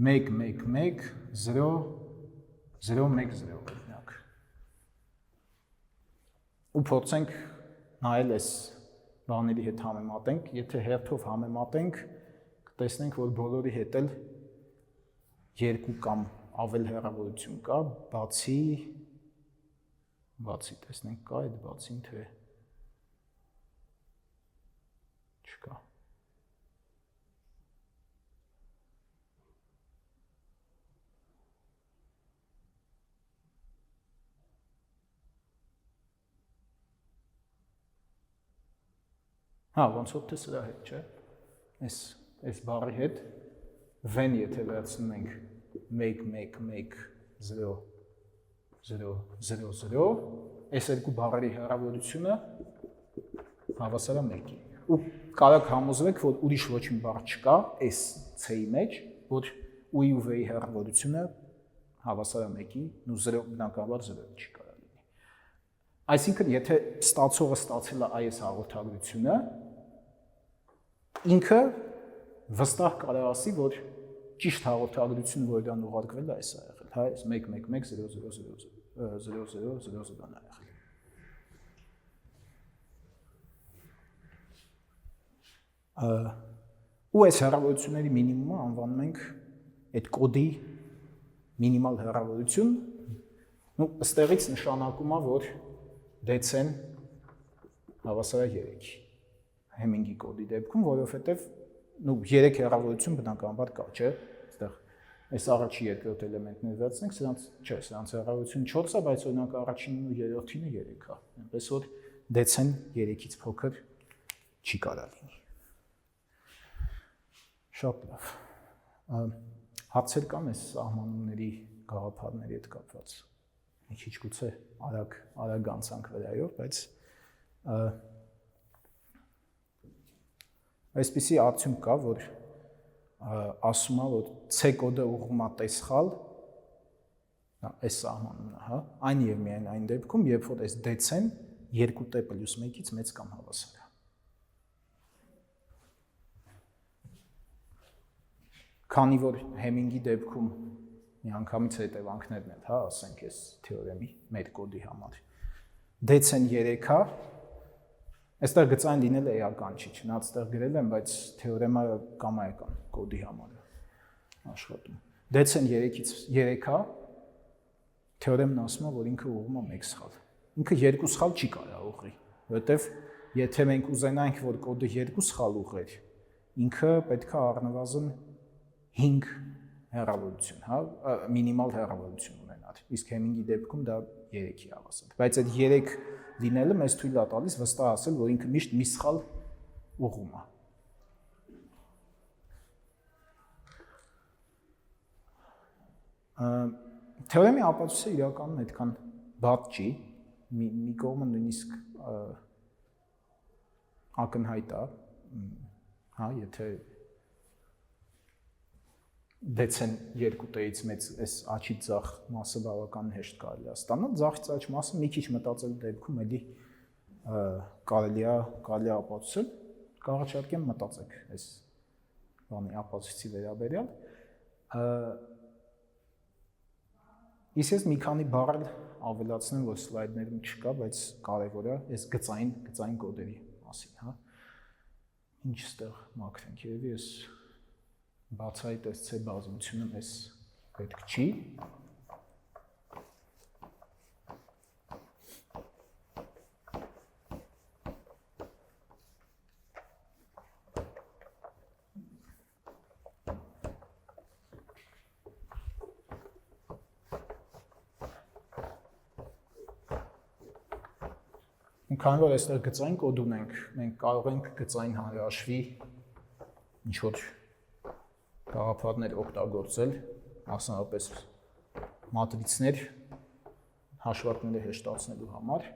Speaker 3: 1 1 1 0 0 1 0 օրինակ։ Ու փորձենք նայել այս բաների հետ համեմատենք, եթե հերթով համեմատենք, կտեսնենք, որ բոլորի հետ էլ 2 կամ ավել հեռավորություն կա, բացի տեսնենք կա այդ բացին թե չկա։ Հա, ոնց որ թե սրա հետ, չէ։ Այս բառի հետ v-ն եթե վերցնում ենք 1 1 1 0 0 0 0, այս երկու բառերի հեռավորությունը հավասար է 1-ի։ Ու կարող համոզվեք, որ ուրիշ ոչ մի բառ չկա այս C-ի մեջ, որ ու-ի ու v-ի հեռավորությունը հավասար է 1-ի, ու 0 բնականաբար 0 չի կարող լինի։ Այսինքն, եթե ստացողը ստացել է այս հաղորդագրությունը, ինքը վստահ կարող ասի, որ ճիշտ հաղորդագրությունը, որ դրան ուղարկվել է, այս է եղել, հա, այս 1 1 1 0 0 0 0 0 0 0-ն է եղել։ Ու այս հեռավորությունների մինիմումը անվանում ենք այդ կոդի մինիմալ հեռավորություն, ու ըստեղից նշանակում է, որ դեցեն հավասար է 3-ի Հեմինգի կոդի դեպքում, որովհետև 3 հեռավորություն բնականաբար կա, չէ՞։ Այստեղ այս առաջի երկրորդ էլեմենտները վերցնենք, սրանց հեռավորություն 4 է, բայց օրինակ առաջինն ու երրորդինը 3 է։ Այնպես որ դեցեն 3-ից փոքր չի կարող լինի։ Շատ լավ։ Հարցեր կան այս սահմանումների գաղափարների հետ կապված։ Մի քիչ գուցե արագ անցանք վրայով, բայց այսպիսի արդյունք կա, որ ասում է, որ C կոդը ուղղում է տեսխալ, այս սահմանումն է, հա, այն եւ միայն այն դեպքում, երբ որ այս դեցեն 2t + 1-ից մեծ կամ հավասար է։ Քանի որ Հեմինգի դեպքում միանգամից հետևանքներն են, հա, ասենք այս թեորեմի մեր կոդի համար։ Դեցեն 3 է, այստեղ գծային լինելը էական չի, չնայած այստեղ գրել եմ, բայց թեորեմը կամայական կոդի համար է աշխատում։ Դեցեն 3-ից 3 է, թեորեմն ասում է, որ ինքը ուղղում է 1 սխալ։ Ինքը 2 սխալ չի կարող ուղղի, որովհետև եթե մենք ուզենանք, որ կոդը 2 սխալ ուղղեր, ինքը պետք է առնվազն 5 հեռավորություն, հա, մինիմալ հեռավորություն ունենար։ Իսկ Հեմինգի դեպքում դա 3-ի հավասար։ Բայց այդ 3 լինելը մեզ թույլ է տալիս վստահ ասել, որ ինքը միշտ մի սխալ ուղղում է։ Թեորեմի ապացույցը իրականում այդքան բաց չի, մի կողմը նույնիսկ ակնհայտ է, հա, եթե դեցեն 2t-ից մեծ այս աչի ձախ մասը բավական հեշտ կարելի է ստանալ, ձախից աչ մասը մի քիչ մտածել դեպքում էլի կարելի է ապացուցել, կառաջարկեմ մտածեք այս բանի ապացույցի վերաբերյալ։ Իսկ ես մի քանի բառ ավելացնեմ, որ սլայդներում չկա, բայց կարևոր է այս գծային կոդերի մասին, հա։ Ինչ ստեղ մաքրենք, երևի ես բացահայտ այս C բազմությունը մեզ պետք չի։ Քանի որ այստեղ գծային կոդ ունենք, մենք կարող ենք գծային հանրահաշվի ինչ-որ գաղափարներ օգտագործել, մասնավորապես մատրիցներ հաշվարկները հեշտացնելու համար։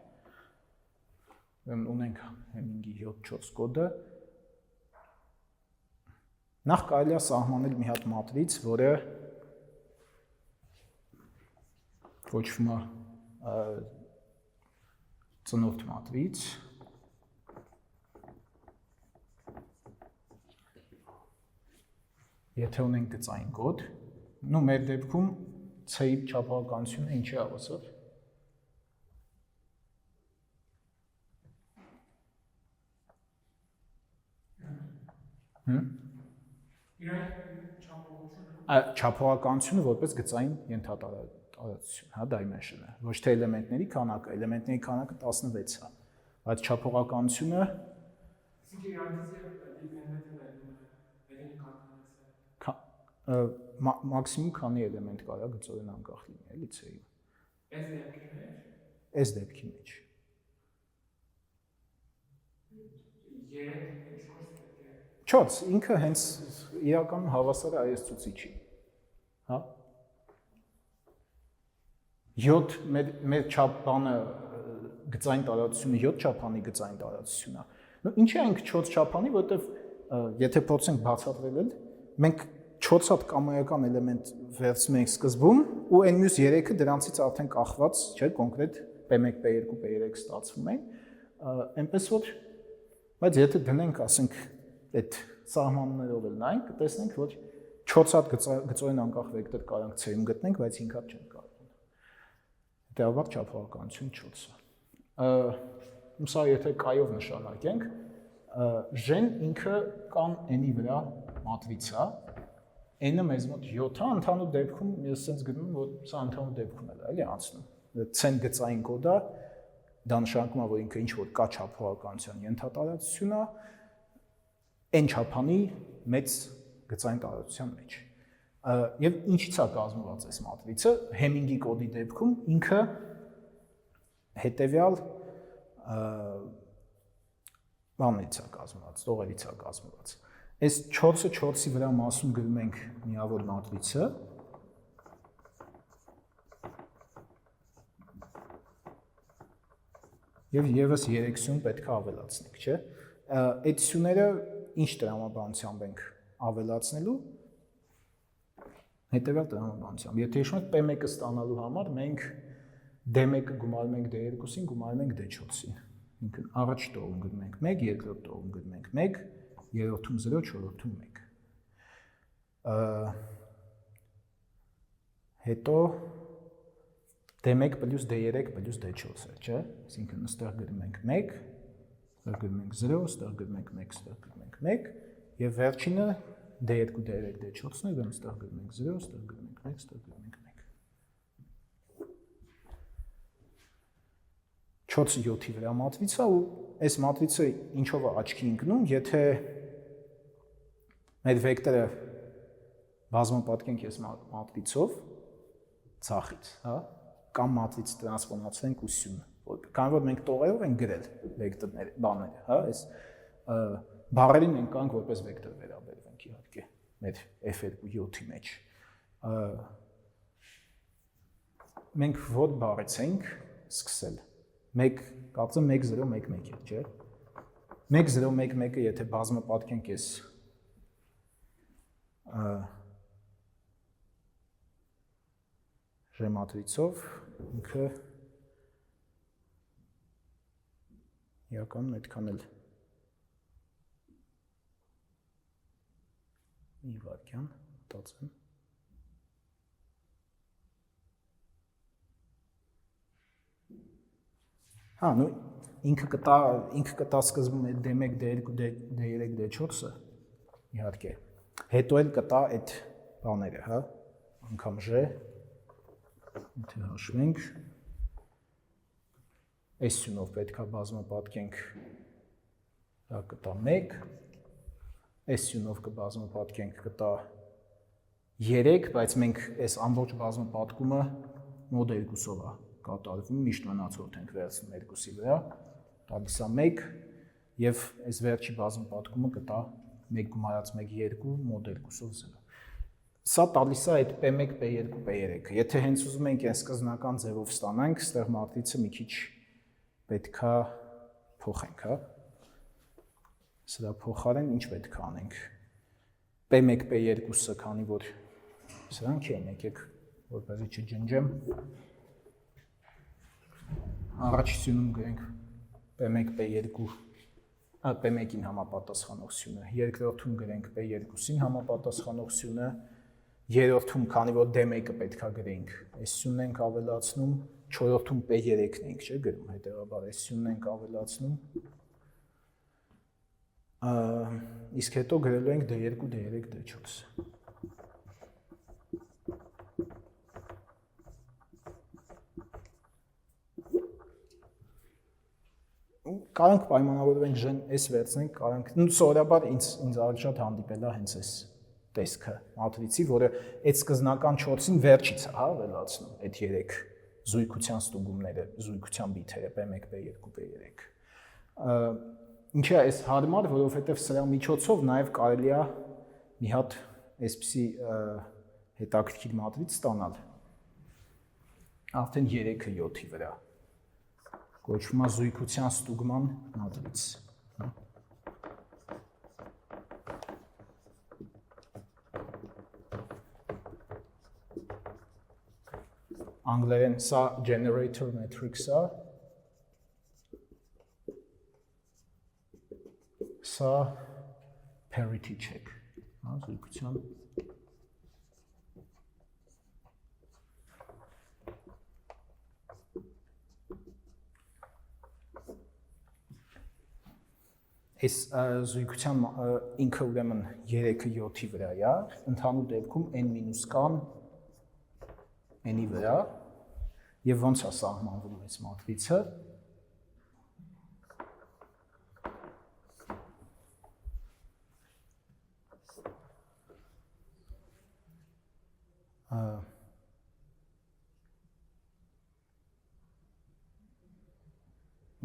Speaker 3: Ուրեմն ունենք Հեմինգի 7-4 կոդը։ Նախ կարելի է սահմանել մի հատ մատրից, որը կոչվում է ծնորդ մատրից, եթե ունենք գծային կոդ, ու մեր դեպքում C-ի չափավորականությունը ինչ է ավասով։ Չափավորականությունը որպես գծային ենթատարածություն, հա, dimension-ը, ոչ թե էլեմենտների քանակը, էլեմենտների քանակը 16 է, բայց չափողականությունը մաքսիմում քանի էլեմենտ կարա գծորեն անկախ լինի, էլի C-ում։ Այս դեպքի մեջ։ 4, ինքը հենց իրականում հավասար է այս ցուցիչի, հա։ 7 մեր չափ բանը գծային տարածությունը 7 չափանի գծային տարածությունն է։ Նո ինչի ենք 4 չափանի, որովհետև եթե փորձենք բացատրել, մենք 4 հատ կամայական էլեմենտ վերցնում ենք սկզբում ու այն մյուս 3-ը դրանցից արդեն կախված, չէ, կոնկրետ P1, P2, P3 ստացվում են, այնպես որ բայց եթե դնենք, ասենք, այդ սահմաններով էլ նայենք, կտեսնենք, որ 4 հատ գծորեն անկախ վեկտոր կարանք C-ում գտնենք, բայց 5 հատ չենք կարող։ Դեպաբար չափավորականություն 4-ը։ Սա եթե կայով նշանակենք, J-ն ինքը կան n-ի վրա մատրիցա, n-ը մեզ մոտ 7 է, ընդհանուր դեպքում ես սենց գնում, որ սա ընդհանուր դեպքում էլ է, էլի անցնում։ C-ն գծային կոդ է, դա նշանակում է, որ ինքը ինչ-որ կա չափավորականության ենթատարածություն է, n չափանի մեծ գծային տարածության մեջ։ Եվ ինչից է կազմված այս մատրիցը, Հեմինգի կոդի դեպքում ինքը հետևյալ բաներից է կազմված, տողերից է կազմված։ Այս 4-ը 4-ի վրա մասում գրում ենք միավոր մատրիցը, եւ եւս 3 սյուն պետք է ավելացնենք, չէ՞։ Այդ սյուները ինչ տրամաբանությամբ ենք ավելացնելու։ Հետևյալ տրամաբանությամբ։ Եթե հիշում եք P1-ը ստանալու համար մենք D1-ը գումարում ենք D2-ին, գումարում ենք D4-ին։ Ինքն առաջ տողում գրում ենք 1, երկրորդ տողում գրում ենք 1, երրորդում 0, չորրորդում 1։ Հետո D1 + D3 + D4 է, չէ՞։ Այսինքն այստեղ գրում ենք 1, այստեղ գրում ենք 0, այստեղ գրում ենք 1, այստեղ գրում ենք 1, եւ վերջինը D2, D3, D4-ն է, ուրեմն այստեղ գրում ենք 0, այստեղ գրում ենք 1, այստեղ գրում ենք 1։ 4-ը 7-ի վրա մատրիցա ու այս մատրիցը ինչով է աչքի ընկնում, եթե մեր վեկտորը բազմապատկենք այս մատրիցով ցախից, հա, կամ մատրից տրանսֆորմացնենք ուսյունը, քանի որ մենք տողերով ենք գրել վեկտորները, բաները, հա, այս բառերին մենք կանք որպես վեկտոր վերաբերվենք իհարկե մեր F2 7-ի մեջ։ Մենք որ բառից ենք սկսել։ 1 կարծեմ 1 0 1 1 է, չէ՞։ 1 0 1 1-ը եթե բազմապատկենք այս J մատրիցով, ինքը իրականում այդքան էլ մի վարքյան, մտածեմ։ Հա, նույն ինքը կտա սկզբում այդ D1, D2, D3, D4-ը, իհարկե, Հետո էլ կտա այդ բաները, հա, անգամ ժ, եթե հաշվենք, այս սյունով պետք է բազմապատկենք, դա կտա 1, այս սյունով կբազմապատկենք կտա 3, բայց մենք այս ամբողջ բազմապատկումը մոդ 2-ով է կատարվում, միշտ մնացորդ ենք վերցնում 2-ի վրա, տալիս է 1, և այս վերջի բազմապատկումը կտա 1 գումարած 1, 2, մոդ 2-ով 0։ Սա տալիս է այդ P1, P2, P3-ը։ Եթե հենց ուզում ենք այս սկզբնական ձևով ստանանք, ստեղ մատրիցը մի քիչ պետք է փոխենք, հա։ Սրա փոխարեն ինչ պետք է անենք։ P1, P2-ը, քանի որ սրանք են, եկեք որպեսզի չջնջեմ։ Առաջի սյունում գրենք P1, P2, P1-ին համապատասխանող սյունը, երկրորդում գրենք P2-ին համապատասխանող սյունը, երրորդում, քանի որ D1-ը պետք է գրենք, այս սյունն ենք ավելացնում, չորրորդում P3-ն ենք, չէ՞ գրում, հետևաբար այս սյունն ենք ավելացնում, իսկ հետո գրելու ենք D2, D3, D4։ Կարանք պայմանավորվենք ժեն այս վերցնենք, կարանք, սովորաբար ինձ արդ շատ հանդիպել է հենց այս տեսքը մատրիցի, որը այդ սկզնական 4-ին վերջից է ավելացնում, այդ 3 զույգության ստուգումները, զույգության բիթերը, P1, P2, P3։ Ինչի է այս հարմար, որովհետև սրա միջոցով նաև կարելի է մի հատ այսպիսի հետաքրքիր մատրից ստանալ, արդեն 3-ը 7-ի վրա։ Կոչվում է զույգության ստուգման մատրից։ Անգլերեն սա generator matrix-ը, սա parity check, զույգության այս զույգության ինքը ուրեմն 3-ը 7-ի վրա է, ընդհանուր դեպքում n-կան n-ի վրա, և ոնց է սահմանվում այս մատրիցը,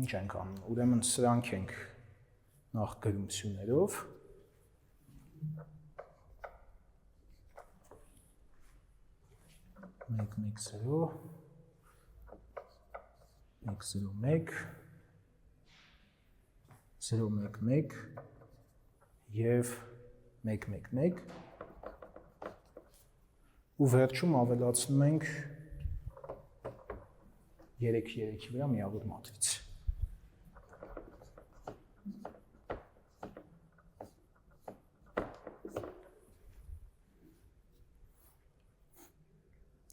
Speaker 3: ինչ ենք անում, ուրեմն սրանք ենք նախ գրում սյուներով, մեկ, 0, 1, 0, 1, 0, 1, 1 և 1, 1, 1 ու վերջում ավելացնում ենք 3-3-ի վրա միավոր մատրից։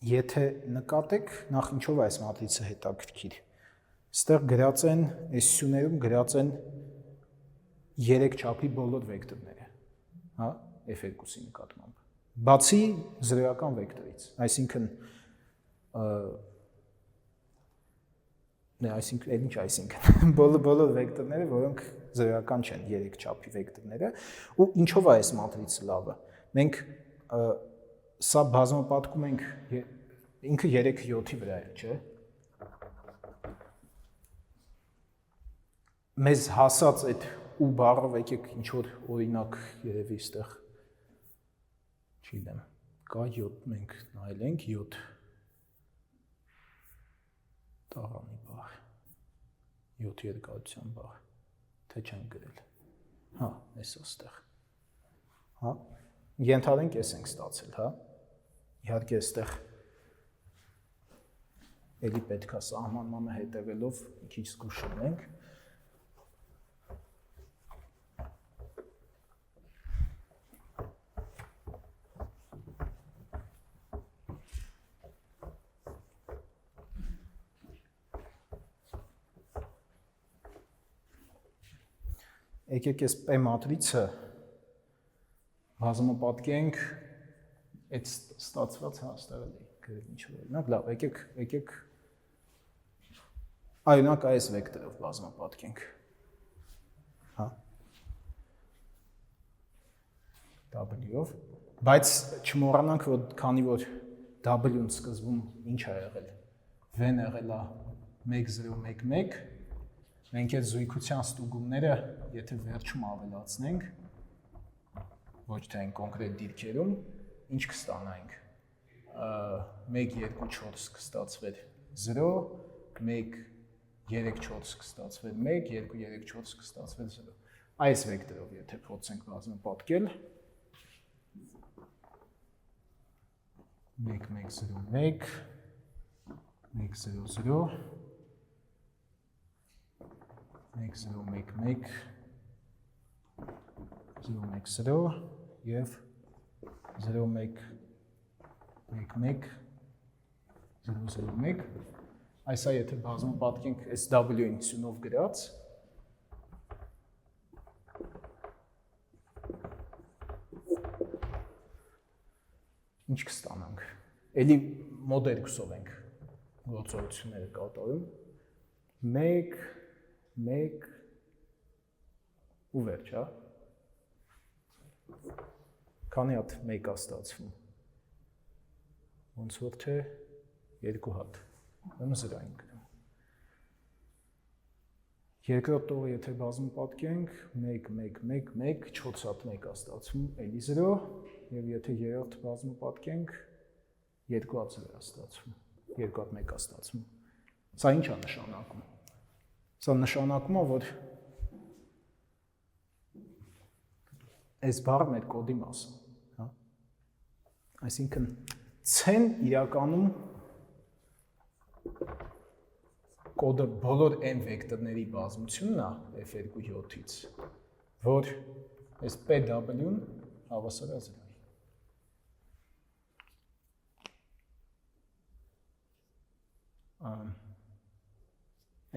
Speaker 3: Եթե նկատեք, նախ ինչով այս մատրիցը հետաքրքիր, ստեղ գրած են, այս սյուներում գրած են 3 չափի բոլոր վեկտորները, հա, F2-ի նկատմամբ, բացի զրոյական վեկտորից, այսինքն, բոլոր վեկտորները, որոնք զրոյական չեն 3 չափի վեկտորները, ու ինչով է այս մատրիցը լավը, մենք սա բազմապատկում ենք, ինքը 3-7-ի վրա է, չէ։ Մեզ հասած այդ ու բառով եկեք ինչ-որ օրինակ երևի ստեղ, չիդեմ, կա 7, մենք նայել ենք 7 տաղանի բառ, 7 երկարության բառ, թե չենք գրել, հա, ես ստեղ, հա, ենթադրենք ես ենք ստացել, հա, իհարկե այստեղ էլի պետք է սահմանմանը հետևելով մի քիչ զգուշ լինենք։ Եկեք այս P մատրիցը բազմապատկենք այդ ստացված հաստատել է գրել ինչ որ օրինակ լավ եկեք օրինակ այս վեկտորով բազմապատկենք հա w-ով բայց չմոռանանք որ քանի որ w-ն սկզբում ինչ ա եղել v-ն եղել է 1 0 1 1 մենք այդ զույգության ստուգումները եթե վերջում ավելացնենք ոչ թե այն կոնկրետ դիրքերում ինչ կստանայինք 1 2 4 կստացվեր 0 1 3 4 կստացվեր 1 2 3 4 կստացվեր 0 այս վեկտորով եթե փորձենք բազմապատկել 1 1 0 1 1 0 0 1 0 1 1 0 1 0 եւ 0 1 1 1 0 0 1 այսա եթե բազմապատկենք այս w-ին սյունով գրած ինչ կստանանք էլի մոդ 2-ով ենք գործողությունները կատարում 1 1 ու վերջ, հա։ Քանի հատ 1 է ստացվում։ Ոնց որ թե 2 հատ։ Ուրեմն 0 ենք գրում։ Երկրորդ տողը եթե բազմապատկենք 1 1 1 1 4 հատ 1 է ստացվում, էլի 0, եւ եթե երրորդ բազմապատկենք 2 հատ 0 է ստացվում, 2 հատ 1 է ստացվում։ Սա ինչ է նշանակում։ Սա նշանակում է, որ այս բառը մեր կոդի մասը, հա։ Այսինքն C-ն իրականում կոդը բոլոր n վեկտորների բազմությունն է f2-7-ից, որ այս PW-ն հավասար է 0-ի։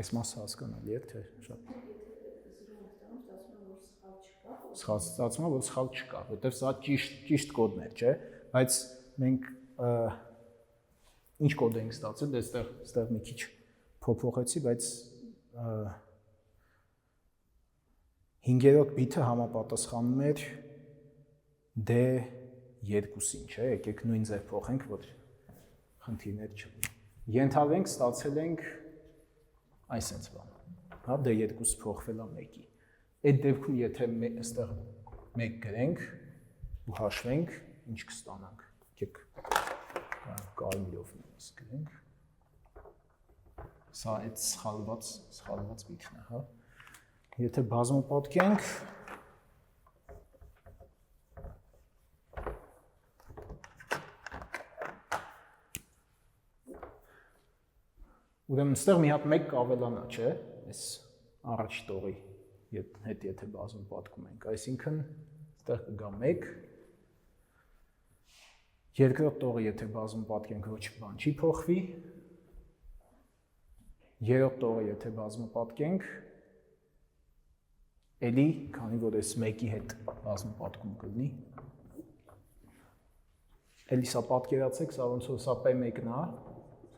Speaker 3: Այս մասը հասկանալի է, թե շատ ստացվում է, որ սխալ չկա, որտեղ սա ճիշտ կոդն է, չէ, բայց մենք ինչ կոդ ենք ստացել, այստեղ մի քիչ փոփոխեցի, բայց 5-րդ բիթը համապատասխանում էր D2-ին, չէ, եկեք նույն ձև փոխենք, որ խնդիրներ չլինի։ Ենթադրենք ստացել ենք այսպես բան, հա, D2-ը փոխվել է 1-ի։ Այդ դեպքում եթե այստեղ 1 գրենք ու հաշվենք, ինչ կստանանք։ Եկեք կարմիրով նույնիսկ գրենք։ Սա այդ սխալված բիթն է, հա։ Եթե բազմապատկենք ուրեմն այստեղ մի հատ 1 կավելանա, չէ՞, այս առաջ տողի հետ եթե բազմապատկում ենք, այսինքն այստեղ կգա 1 երկրորդ տողը եթե բազմապատկենք ոչ բան չի փոխվի երրորդ տողը եթե բազմապատկենք էլի քանի որ այս 1-ի հետ բազմապատկում կլինի էլի սա պատկերացեք սա ոնց որ սա P1-ն է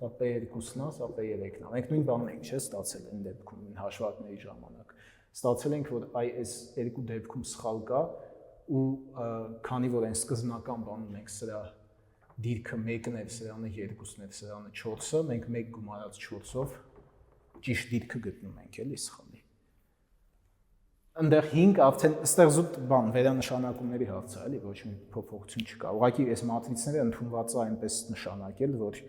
Speaker 3: սա P2-ն է սա P3-ն է մենք նույն բանն ենք չէ ստացել այն դեպքում հաշվարկների ժամանակ ստացել ենք, որ այս երկու դեպքում սխալ կա ու քանի որ այն սկզբնական բանում ենք սրա դիրքը 1-ն է, սրանը 2-ն է, սրանը 4-ը, մենք 1 գումարած 4-ով ճիշտ դիրքը գտնում ենք, էլի սխալի։ Այնտեղ 5 արդեն այստեղ զուտ բան վերանշանակումների հարց է, էլի ոչ մի փոփոխություն չկա։ Ուղղակի այս մատրիցները ընդունված է այնպես նշանակել, որ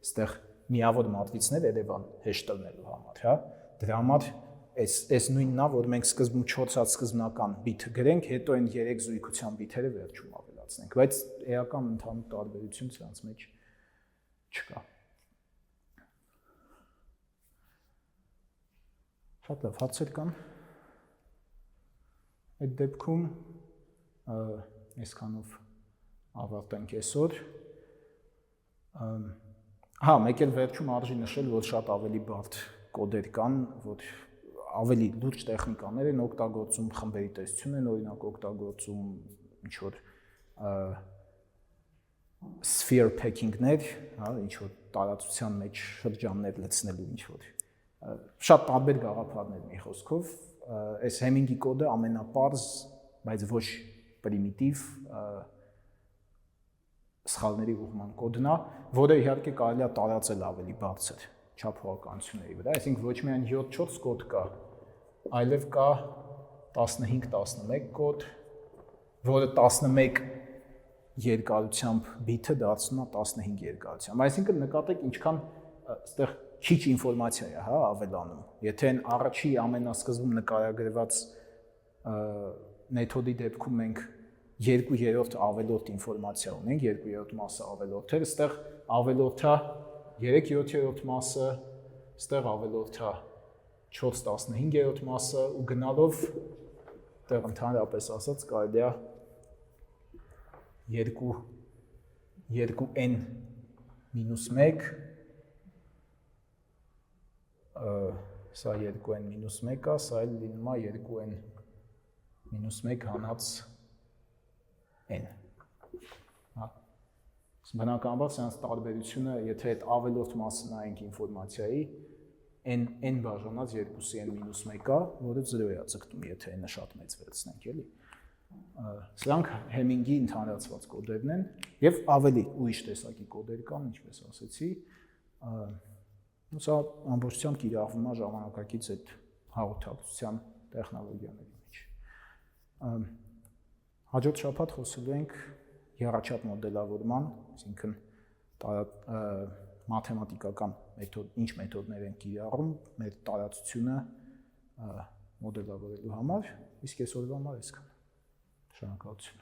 Speaker 3: այստեղ միավոր մատրիցներ Երևան հեշտ տնելու համար, հա։ Դրա համար այս նույնն է, որ մենք սկզբում 4 հատ սկզբնական բիթը գրենք, հետո այն 3 զույգության բիթերը վերջում ավելացնենք, բայց էական ընդհանուր տարբերություն սրանց մեջ չկա։ Շատ լավ, հարցեր կան։ Այդ դեպքում այսքանով ավարտենք այսօր։ Հա, մեկ էլ վերջում արժի նշել, որ շատ ավելի բարդ կոդեր կան, որ ավելի լուրջ տեխնիկաներ են օգտագործում, խմբերի տեսություն են օրինակ օգտագործում, ինչ որ sphere packing-ներ, հա, ինչ որ տարածության մեջ շրջաններ լցնելու ինչ որ շատ տարբեր գաղափարներ մի խոսքով, այս Hemming-ի կոդը ամենապարզ, բայց ոչ պրիմիտիվ սխալների ուղղման կոդն է, որը իհարկե կարելի է տարածել ավելի բարձր չափողականությունների վրա, այսինքն ոչ միայն 7-4 կոդ կա, այլև կա 15-11 կոդ, որը 11 երկարությամբ բիթը դարձնում է 15 երկարությամբ։ Այսինքն նկատեք ինչքան այստեղ քիչ ինֆորմացիա է, հա, ավելանում։ Եթե այն առաջի ամենասկզբում նկարագրված մեթոդի դեպքում մենք 2/3 ավելորդ ինֆորմացիա ունենք, 2/3 մասը ավելորդեր, այստեղ ավելորդա 3/7 մասը, այստեղ ավելորդա 4/15 մասը ու գնալով այդտեղ ընդհանրապես ասած կարելի է 2n-1 սա 2n-1 է, սա էլ լինում է 2n-1 հանած n։ Հա։ Բնականաբար սրանց տարբերությունը, եթե այդ ավելորդ մասը նայենք ինֆորմացիայի, n բաժանած 2n-1 է, որը 0 է ձգտում, եթե n-ը շատ մեծ վերցնենք, էլի։ Սրանք Hemming-ի ընդհանրացված կոդերն են եւ ավելի ուրիշ տեսակի կոդեր կան, ինչպես ասեցի, սա ամբողջությամբ կիրառվում է ժամանակակից այդ հաղորդակցության տեխնոլոգիաների մեջ։ Հաջորդ շաբաթ խոսելու ենք եռաչափ մոդելավորման, այսինքն մաթեմատիկական մեթոդ, ինչ մեթոդներ են կիրառում մեր տարածությունը մոդելավորելու համար, իսկ այսօրվա համար այսքան։ Շնորհակալություն։